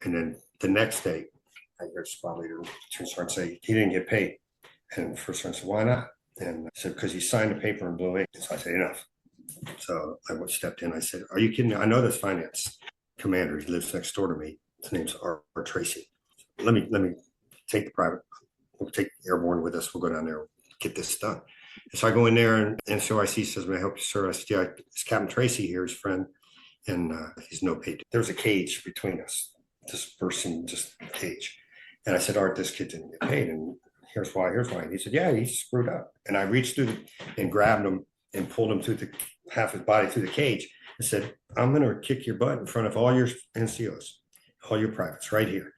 And then the next day, I heard squad leader, Platoon Sergeant say he didn't get paid. And First Sergeant said, why not? And I said, because he signed the paper in blue ink. So I said, enough. So I stepped in. I said, are you kidding me? I know this finance commander. He lives next door to me. His name's R. Tracy. Let me take the private. We'll take airborne with us. We'll go down there, get this done. And so I go in there, and SOIC says, may I help you, sir? I said, yeah, it's Captain Tracy here, his friend, and he's no paid. There was a cage between us. This person, just a cage. And I said, Art, this kid didn't get paid, and here's why. And he said, yeah, he's screwed up. And I reached through and grabbed him and pulled him through half his body through the cage and said, I'm going to kick your butt in front of all your NCOs, all your privates right here.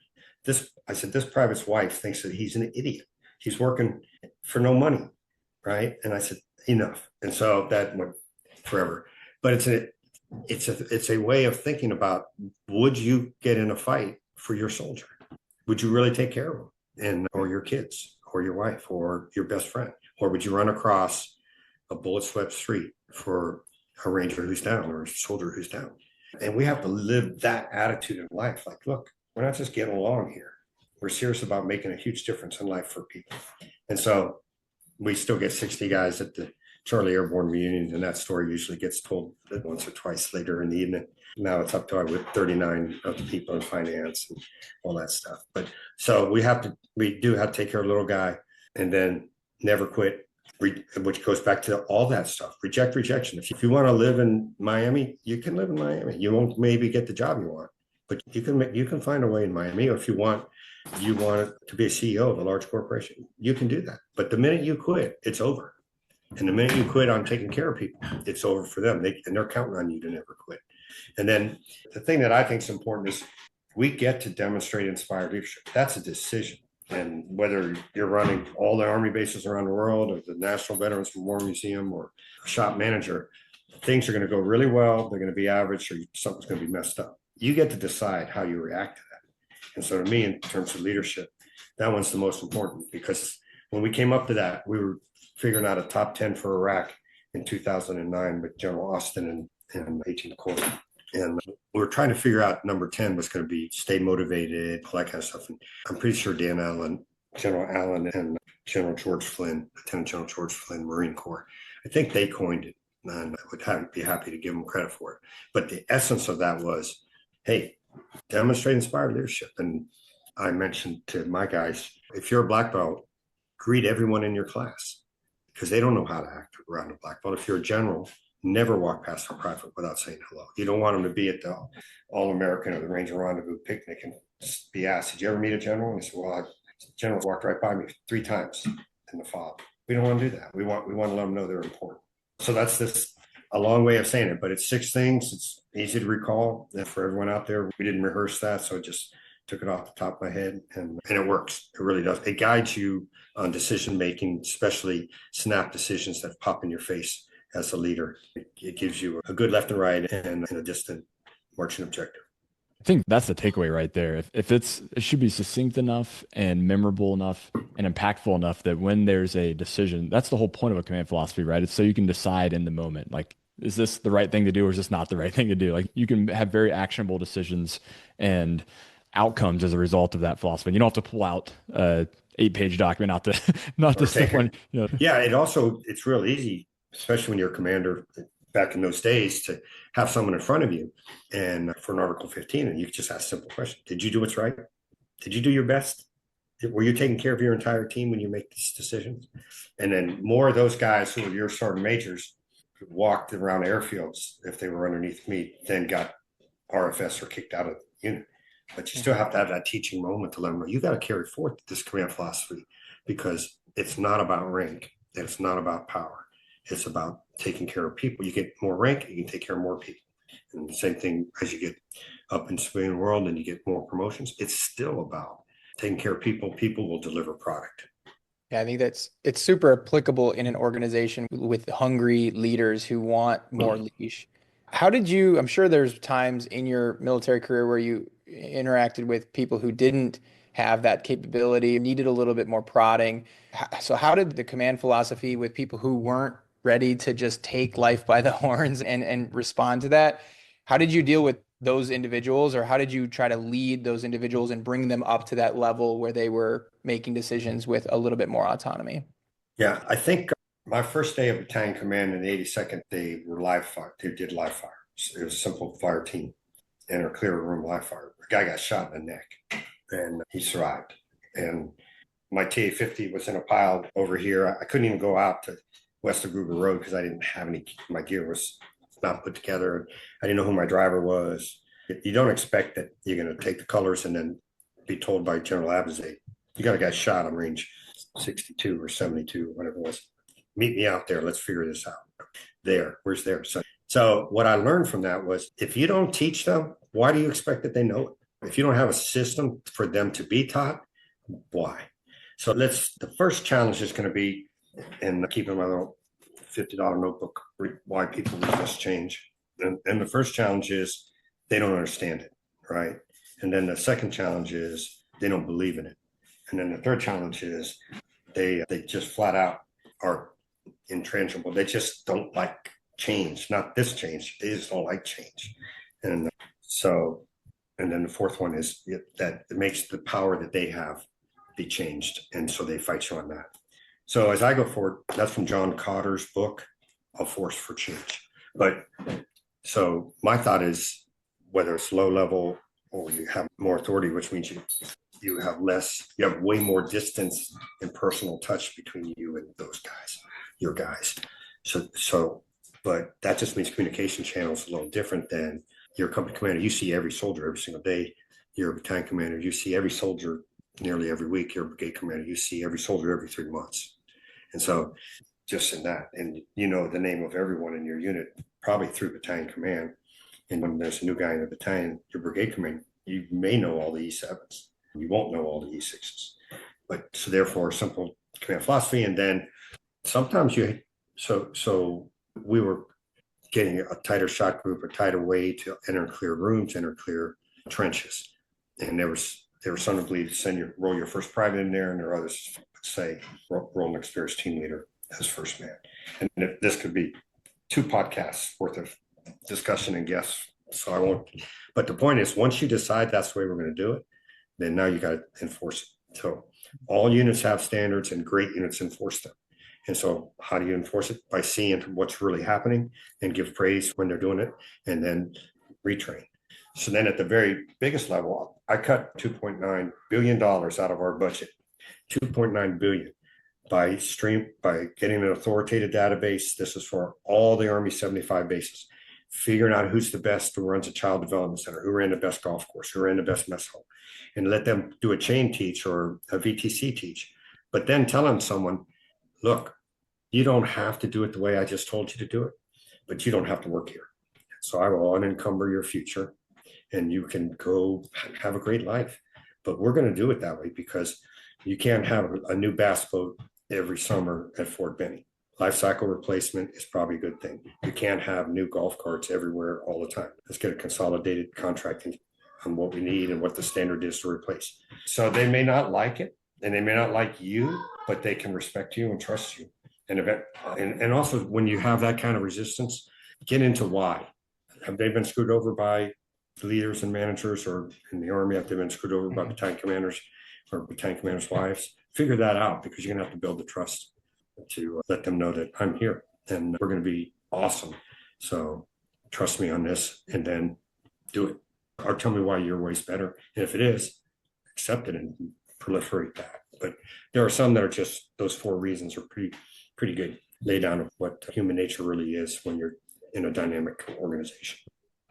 I said, this private's wife thinks that he's an idiot. He's working for no money, right? And I said, enough. And so that went forever. But it's a way of thinking about, would you get in a fight for your soldier? Would you really take care of him, or your kids, or your wife, or your best friend? Or would you run across a bullet swept street for a ranger who's down or a soldier who's down? And we have to live that attitude in life. Like, look, we're not just getting along here. We're serious about making a huge difference in life for people. And so we still get 60 guys at the Charlie Airborne reunion, and that story usually gets told once or twice later in the evening. Now it's up to with 39 of the people in finance and all that stuff. But so we do have to take care of a little guy, and then never quit, which goes back to all that stuff. Rejection. If you want to live in Miami, you can live in Miami. You won't maybe get the job you want, but you can find a way in Miami. Or if you want to be a CEO of a large corporation, you can do that. But the minute you quit, it's over. And the minute you quit on taking care of people, it's over for them. They're counting on you to never quit. And then the thing that I think is important is we get to demonstrate inspired leadership. That's a decision. And whether you're running all the Army bases around the world, or the National Veterans War Museum, or a shop manager, things are going to go really well. They're going to be average, or something's going to be messed up. You get to decide how you react to that. And so to me, in terms of leadership, that one's the most important, because when we came up to that, we were figuring out a top 10 for Iraq in 2009 with General Austin and 18th Corps. And we were trying to figure out number 10 was going to be stay motivated, all that kind of stuff. And I'm pretty sure General Allen and General George Flynn, Lieutenant General George Flynn, Marine Corps, I think they coined it, and I would be happy to give them credit for it. But the essence of that was, hey, demonstrate inspired leadership. And I mentioned to my guys, if you're a black belt, greet everyone in your class, because they don't know how to act around a black belt. If you're a general, never walk past a private without saying hello. You don't want them to be at the All-American or the Ranger Rendezvous picnic and just be asked, did you ever meet a general? And they said, well, generals walked right by me 3 times in the fall. We don't want to do that. We want to let them know they're important. So that's a long way of saying it, but it's 6 things. It's easy to recall. And for everyone out there, we didn't rehearse that, so I just took it off the top of my head, and it works. It really does. It guides you on decision making, especially snap decisions that pop in your face as a leader. It gives you a good left and right and a distant marching objective. I think that's the takeaway right there. If it should be succinct enough and memorable enough and impactful enough that when there's a decision, that's the whole point of a command philosophy, right? It's so you can decide in the moment, like, is this the right thing to do, or is this not the right thing to do? Like, you can have very actionable decisions and outcomes as a result of that philosophy. And you don't have to pull out a 8-page document, not to stick one. Yeah, it's real easy, especially when you're a commander back in those days, to have someone in front of you and for an Article 15, and you just ask a simple question. Did you do what's right? Did you do your best? Were you taking care of your entire team when you make these decisions? And then more of those guys who were your sergeant majors walked around airfields if they were underneath me, then got RFS or kicked out of the unit. But you still have to have that teaching moment to let them know you got to carry forth this command philosophy, because it's not about rank and it's not about power. It's about taking care of people. You get more rank, you can take care of more people. And the same thing as you get up in the civilian world and you get more promotions, it's still about taking care of people, people will deliver product. Yeah, I think it's super applicable in an organization with hungry leaders who want more leash. How did you, I'm sure there's times in your military career where you interacted with people who didn't have that capability, needed a little bit more prodding. So how did the command philosophy with people who weren't ready to just take life by the horns and respond to that? How did you deal with those individuals, or how did you try to lead those individuals and bring them up to that level where they were making decisions with a little bit more autonomy? Yeah, I think my first day of battalion command in the 82nd, they were live fire. They did live fire. So it was a simple fire team in a clear room live fire. A guy got shot in the neck and he survived. And my TA-50 was in a pile over here. I couldn't even go out to west of Gruber Road because I didn't have any, my gear was not put together. I didn't know who my driver was. You don't expect that you're going to take the colors and then be told by General Abizaid, you got a guy shot on range 62 or 72, whatever it was. Meet me out there. Let's figure this out. There, where's there? So what I learned from that was if you don't teach them, why do you expect that they know it? If you don't have a system for them to be taught, why? So the first challenge is going to be, and keeping my little $50 notebook, why people resist change. And the first challenge is they don't understand it, right? And then the second challenge is they don't believe in it. And then the third challenge is they just flat out are intransible. They just don't like change, not this change. They just don't like change. And so, and then the fourth one is that it makes the power that they have be changed. And so they fight you on that. So as I go forward, that's from John Cotter's book, A Force for Change. But so my thought is whether it's low level or you have more authority, which means you have way more distance and personal touch between you and those guys, your guys. But that just means communication channels a little different than your company commander. You see every soldier every single day. You're a battalion commander. You see every soldier nearly every week. You're a brigade commander. You see every soldier every 3 months. And so just in that, and you know the name of everyone in your unit, probably through battalion command. And when there's a new guy in the battalion, your brigade commander, you may know all the E7s. You won't know all the E6s. But so therefore, simple command philosophy. And then sometimes so we were getting a tighter shot group, a tighter way to enter clear rooms, enter clear trenches. And there was some that believe roll your first private in there, and there are others say roll an experienced team leader as first man. And this could be 2 podcasts worth of discussion and guests. So I won't. But the point is, once you decide that's the way we're going to do it, then now you got to enforce it. So all units have standards, and great units enforce them. And so how do you enforce it? By seeing what's really happening and give praise when they're doing it, and then retrain. So then at the very biggest level, I cut $2.9 billion out of our budget, $2.9 billion by getting an authoritative database. This is for all the Army 75 bases, figuring out who's the best who runs a child development center, who ran the best golf course, who ran the best mess hall, and let them do a chain teach or a VTC teach. But then telling someone, look, you don't have to do it the way I just told you to do it, but you don't have to work here. So I will unencumber your future and you can go have a great life. But we're going to do it that way because you can't have a new bass boat every summer at Fort Benning. Life cycle replacement is probably a good thing. You can't have new golf carts everywhere all the time. Let's get a consolidated contracting on what we need and what the standard is to replace. So they may not like it and they may not like you, but they can respect you and trust you. And also when you have that kind of resistance, get into why. Have they been screwed over by leaders and managers, or in the Army, have they been screwed over by battalion commanders or battalion commanders' wives? Figure that out, because you're going to have to build the trust to let them know that I'm here and we're going to be awesome. So trust me on this, and then do it. Or tell me why your way's better. And if it is, accept it and proliferate that. But there are some that are just, those 4 reasons are pretty good lay down of what human nature really is when you're in a dynamic organization.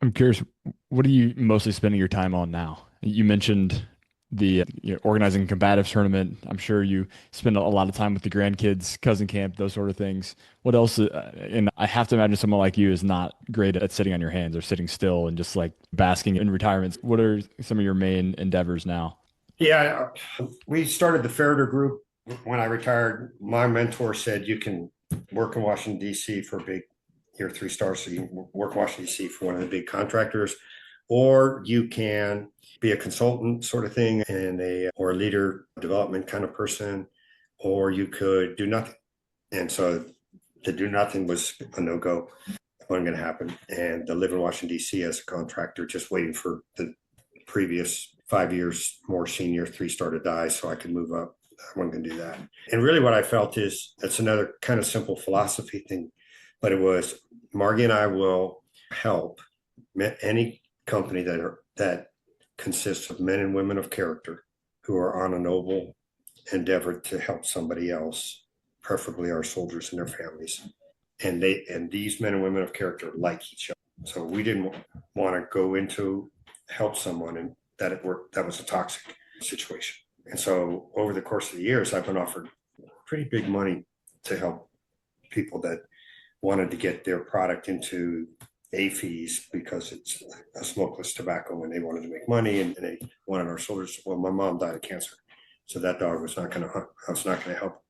I'm curious, what are you mostly spending your time on now? You mentioned the organizing combatives tournament. I'm sure you spend a lot of time with the grandkids, cousin camp, those sort of things. What else? And I have to imagine someone like you is not great at sitting on your hands or sitting still and just like basking in retirement. What are some of your main endeavors now? Yeah, we started the Ferriter group when I retired. My mentor said you can work in Washington, D.C. for a big, you're 3 stars, so you can work in Washington, D.C. for one of the big contractors, or you can be a consultant sort of thing or a leader development kind of person, or you could do nothing. And so to do nothing was a no-go. It wasn't going to happen. And to live in Washington, D.C. as a contractor, just waiting for the previous 5 years more senior 3 star to die so I could move up. I wasn't going to do that. And really what I felt is that's another kind of simple philosophy thing, but it was Margie and I will help any company that consists of men and women of character who are on a noble endeavor to help somebody else, preferably our soldiers and their families. And these men and women of character like each other. So we didn't want to go into help someone and that was a toxic situation. And so over the course of the years, I've been offered pretty big money to help people that wanted to get their product into AFEs because it's a smokeless tobacco and they wanted to make money and they wanted our soldiers. Well, my mom died of cancer, so that dog was not going to. I was not going to help.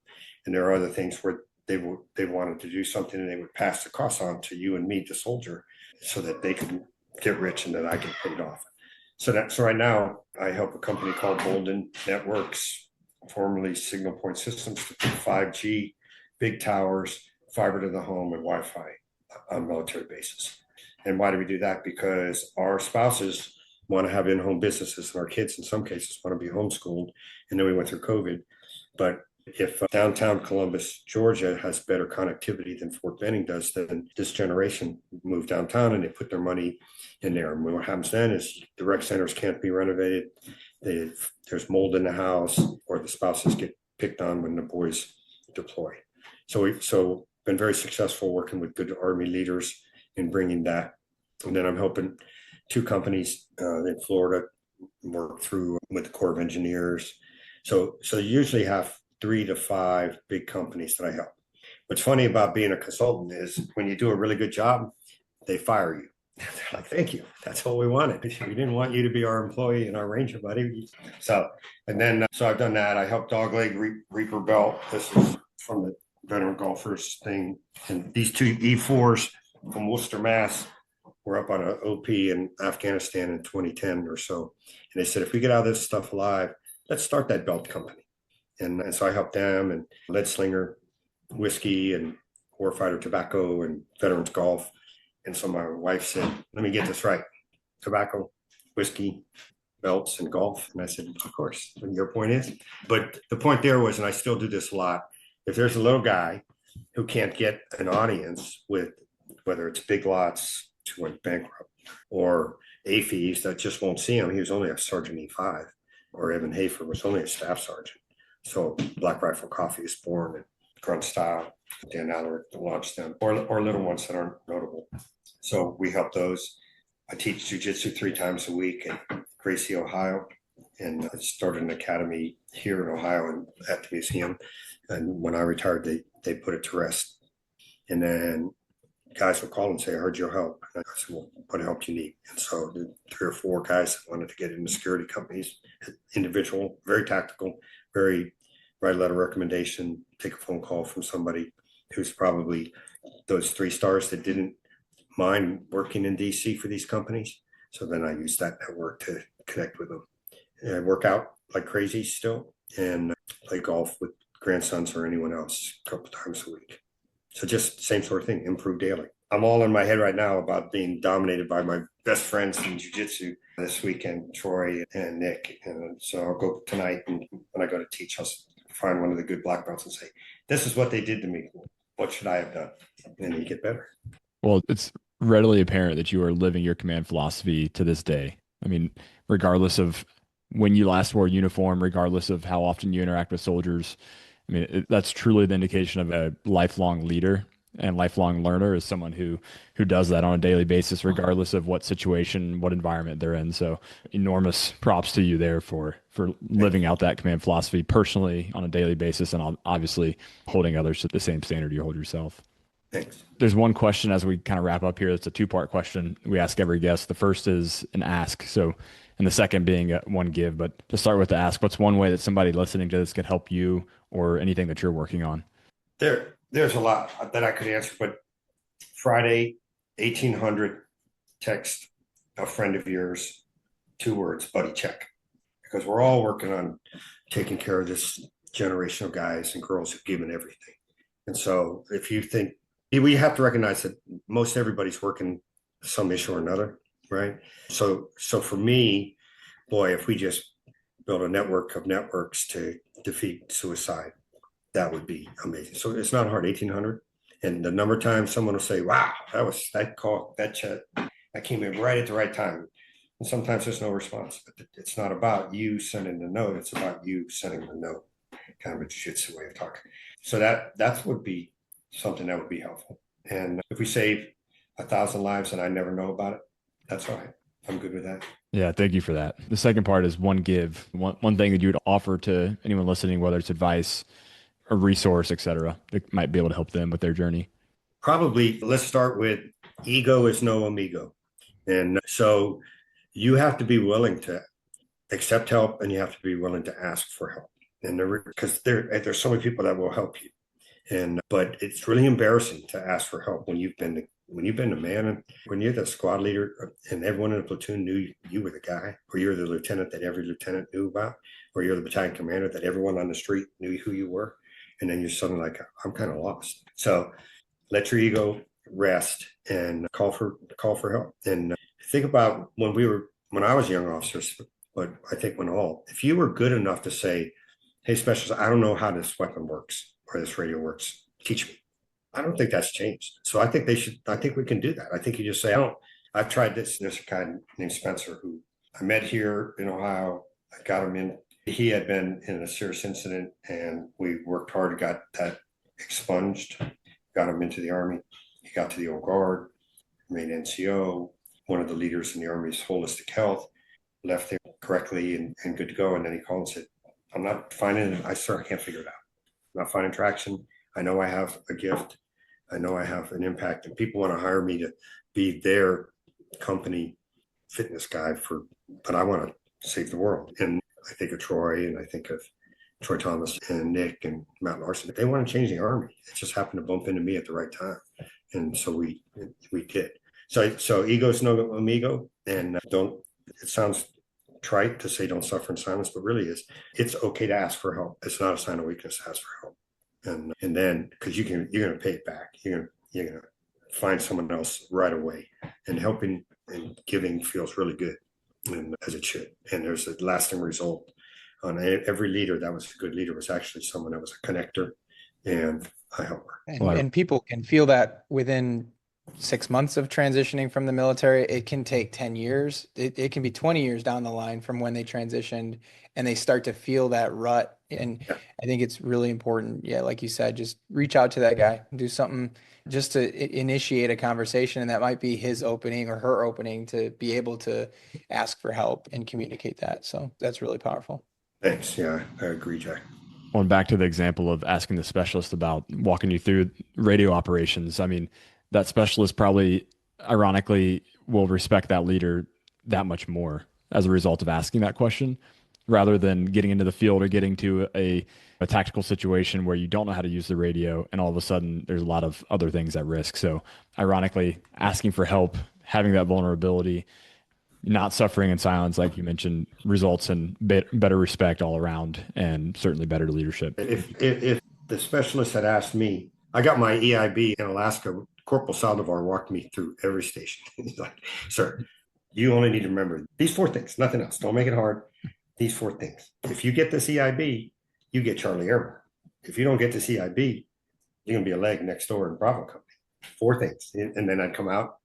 And there are other things where they wanted to do something and they would pass the cost on to you and me, the soldier, so that they could get rich and that I get paid off. So right now I help a company called Bolden Networks, formerly Signal Point Systems, to put 5G, big towers, fiber to the home, and Wi-Fi on military bases. And why do we do that? Because our spouses want to have in-home businesses, and our kids, in some cases, want to be homeschooled. And then we went through COVID. But if downtown Columbus, Georgia, has better connectivity than Fort Benning does, then this generation moved downtown and they put their money in there. And what happens then is the rec centers can't be renovated. There's mold in the house, or the spouses get picked on when the boys deploy. So we've been very successful working with good Army leaders in bringing that. And then I'm helping 2 companies in Florida work through with the Corps of Engineers. So you usually have 3 to 5 big companies that I help. What's funny about being a consultant is when you do a really good job, they fire you. They're like, thank you. That's all we wanted. We didn't want you to be our employee and our Ranger buddy. So I've done that. I helped Dogleg Reaper Belt. This is from the veteran golfers thing. And these 2 E4s from Worcester, Mass, were up on an OP in Afghanistan in 2010 or so. And they said, if we get out of this stuff alive, let's start that belt company. And so I helped them, and Lead Slinger whiskey and Warfighter tobacco and veterans golf. And so my wife said, let me get this right. Tobacco, whiskey, belts, and golf. And I said, of course, and your point is. But the point there was, and I still do this a lot, if there's a little guy who can't get an audience with, whether it's Big Lots who went bankrupt or AFEs that just won't see him. He was only a Sergeant E5, or Evan Hafer was only a staff sergeant. So Black Rifle Coffee is born, and Grunt Style, Dan Aller launched them, or little ones that aren't notable. So we help those. I teach jujitsu 3 times a week in Gracie, Ohio, and I started an academy here in Ohio and at the museum. And when I retired, they put it to rest. And then guys will call and say, I heard your help. And I said, well, what help do you need? And so the 3 or 4 guys that wanted to get into security companies, individual, very tactical, very write a letter of recommendation, take a phone call from somebody who's probably those 3 stars that didn't mind working in DC for these companies. So then I use that network to connect with them. And I work out like crazy still and play golf with grandsons or anyone else a couple times a week. So just same sort of thing, improve daily. I'm all in my head right now about being dominated by my best friends in jiu-jitsu this weekend, Troy and Nick. And so I'll go tonight, and when I go to teach, I'll find one of the good black belts and say, this is what they did to me. What should I have done? And you get better. Well, it's readily apparent that you are living your command philosophy to this day. I mean, regardless of when you last wore a uniform, regardless of how often you interact with soldiers, I mean, that's truly the indication of a lifelong leader and lifelong learner, is someone who does that on a daily basis, regardless of what situation, what environment they're in. So enormous props to you there for living out that command philosophy personally on a daily basis, and obviously holding others to the same standard you hold yourself. Thanks. There's one question as we kind of wrap up here. It's a 2-part question we ask every guest. The first is an ask. So and the second being one give. But to start with, to ask, what's one way that somebody listening to this could help you or anything that you're working on? There's a lot that I could answer, but Friday, 1800, text a friend of yours, 2 words, buddy check, because we're all working on taking care of this generation of guys and girls who've given everything. And so if you think, we have to recognize that most everybody's working some issue or another, right? So for me, boy, if we just build a network of networks to defeat suicide, that would be amazing. So it's not hard, 1800. And the number of times someone will say, wow, that call, that chat, that came in right at the right time. And sometimes there's no response, but it's not about you sending the note. It's about you sending the note, kind of a jiu-jitsu way of talking. So that would be something that would be helpful. And if we save 1,000 lives and I never know about it, that's all right. I'm good with that. Yeah, thank you for that. The second part is one give, one thing that you would offer to anyone listening, whether it's advice, a resource, etc., that might be able to help them with their journey. Probably, let's start with ego is no amigo. And so you have to be willing to accept help and you have to be willing to ask for help. And because there's so many people that will help you. But it's really embarrassing to ask for help when you've been the man, and when you're the squad leader and everyone in the platoon knew you were the guy, or you're the lieutenant that every lieutenant knew about, or you're the battalion commander that everyone on the street knew who you were. And then you're suddenly like, I'm kind of lost. So let your ego rest and call for help. And think about when I was young officers, but I think if you were good enough to say, hey, specialist, I don't know how this weapon works or this radio works, teach me. I don't think that's changed. So I think we can do that. I think you just say, I've tried this. There's a guy named Spencer who I met here in Ohio. I got him in. He had been in a serious incident and we worked hard, got that expunged, got him into the Army. He got to the old guard, made NCO, one of the leaders in the Army's holistic health, left there correctly and good to go. And then he called and said, I'm not finding it. I can't figure it out. I'm not finding traction. I know I have a gift. I know I have an impact, and people want to hire me to be their company fitness guy but I want to save the world. And I think of Troy, and I think of Troy Thomas and Nick and Matt Larson. They want to change the Army. It just happened to bump into me at the right time. And so we did. So ego's no amigo, and it sounds trite to say don't suffer in silence, but really it's okay to ask for help. It's not a sign of weakness to ask for help. And then because you're going to pay it back. You're going to find someone else right away, and helping and giving feels really good, and as it should. And there's a lasting result on every leader that was a good leader was actually someone that was a connector and a helper. And people can feel that within 6 months of transitioning from the military. It can take 10 years. It can be 20 years down the line from when they transitioned and they start to feel that rut. And I think it's really important. Yeah, like you said, just reach out to that guy, do something just to initiate a conversation. And that might be his opening or her opening to be able to ask for help and communicate that. So that's really powerful. Thanks. Yeah, I agree, Jack. Going back to the example of asking the specialist about walking you through radio operations, I mean, that specialist probably, ironically, will respect that leader that much more as a result of asking that question, rather than getting into the field or getting to a tactical situation where you don't know how to use the radio and all of a sudden there's a lot of other things at risk. So ironically, asking for help, having that vulnerability, not suffering in silence, like you mentioned, results in better respect all around and certainly better leadership. If the specialist had asked me, I got my EIB in Alaska, Corporal Saldivar walked me through every station. He's like, sir, you only need to remember these 4 things, nothing else. Don't make it hard. These 4 things. If you get this EIB, you get Charlie Airborne. If you don't get this EIB, you're going to be a leg next door in Bravo Company. 4 things. And then I'd come out,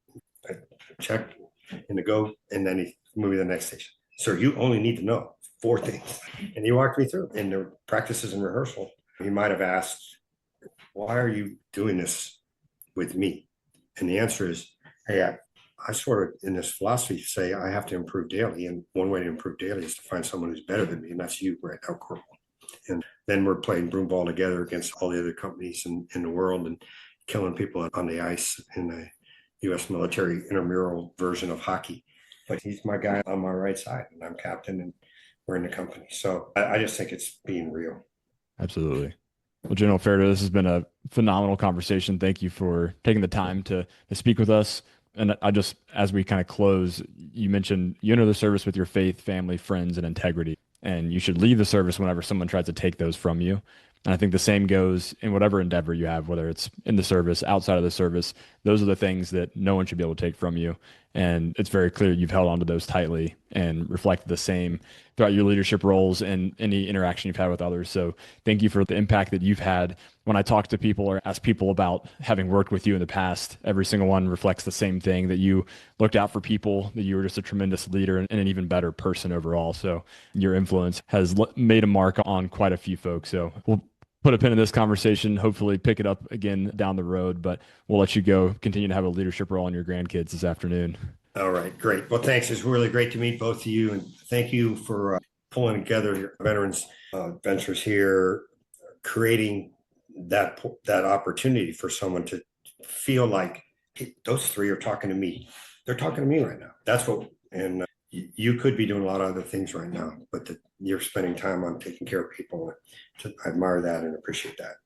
I'd check in the go, and then he'd move me to the next station. Sir, you only need to know 4 things. And he walked me through. In the practices and rehearsal, he might have asked, why are you doing this with me? And the answer is, hey, I sort of, in this philosophy, say I have to improve daily. And one way to improve daily is to find someone who's better than me. And that's you right now, Corporal. And then we're playing broom ball together against all the other companies in the world and killing people on the ice in the U.S. military intramural version of hockey. but he's my guy on my right side, and I'm captain, and we're in the company. So I just think it's being real. Absolutely. Well, General Ferriter, this has been a phenomenal conversation. Thank you for taking the time to speak with us. And I just, as we kind of close, you mentioned you enter the service with your faith, family, friends, and integrity. And you should leave the service whenever someone tries to take those from you. And I think the same goes in whatever endeavor you have, whether it's in the service, outside of the service. Those are the things that no one should be able to take from you. And it's very clear you've held onto those tightly and reflected the same throughout your leadership roles and any interaction you've had with others. So thank you for the impact that you've had. When I talk to people or ask people about having worked with you in the past, every single one reflects the same thing, that you looked out for people, that you were just a tremendous leader and an even better person overall. So your influence has made a mark on quite a few folks. So we'll put a pin in this conversation, hopefully pick it up again down the road, but we'll let you go continue to have a leadership role in your grandkids this afternoon. All right, great. Well, thanks. It's really great to meet both of you, and thank you for pulling together your veterans ventures here, creating that opportunity for someone to feel like, hey, those three are talking to me. They're talking to me right now. That's what, and you could be doing a lot of other things right now, but you're spending time on taking care of people. I admire that and appreciate that.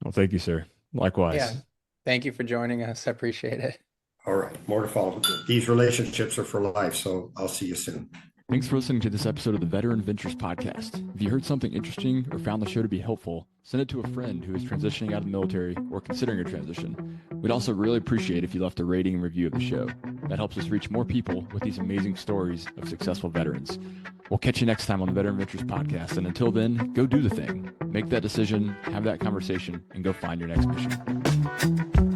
Well, thank you, sir. Likewise. Yeah. Thank you for joining us. I appreciate it. All right. More to follow. These relationships are for life. So I'll see you soon. Thanks for listening to this episode of the Veteran Ventures podcast. If you heard something interesting or found the show to be helpful, send it to a friend who is transitioning out of the military or considering a transition. We'd also really appreciate if you left a rating and review of the show. That helps us reach more people with these amazing stories of successful veterans. We'll catch you next time on the Veteran Ventures podcast. And until then, go do the thing. Make that decision, have that conversation, and go find your next mission.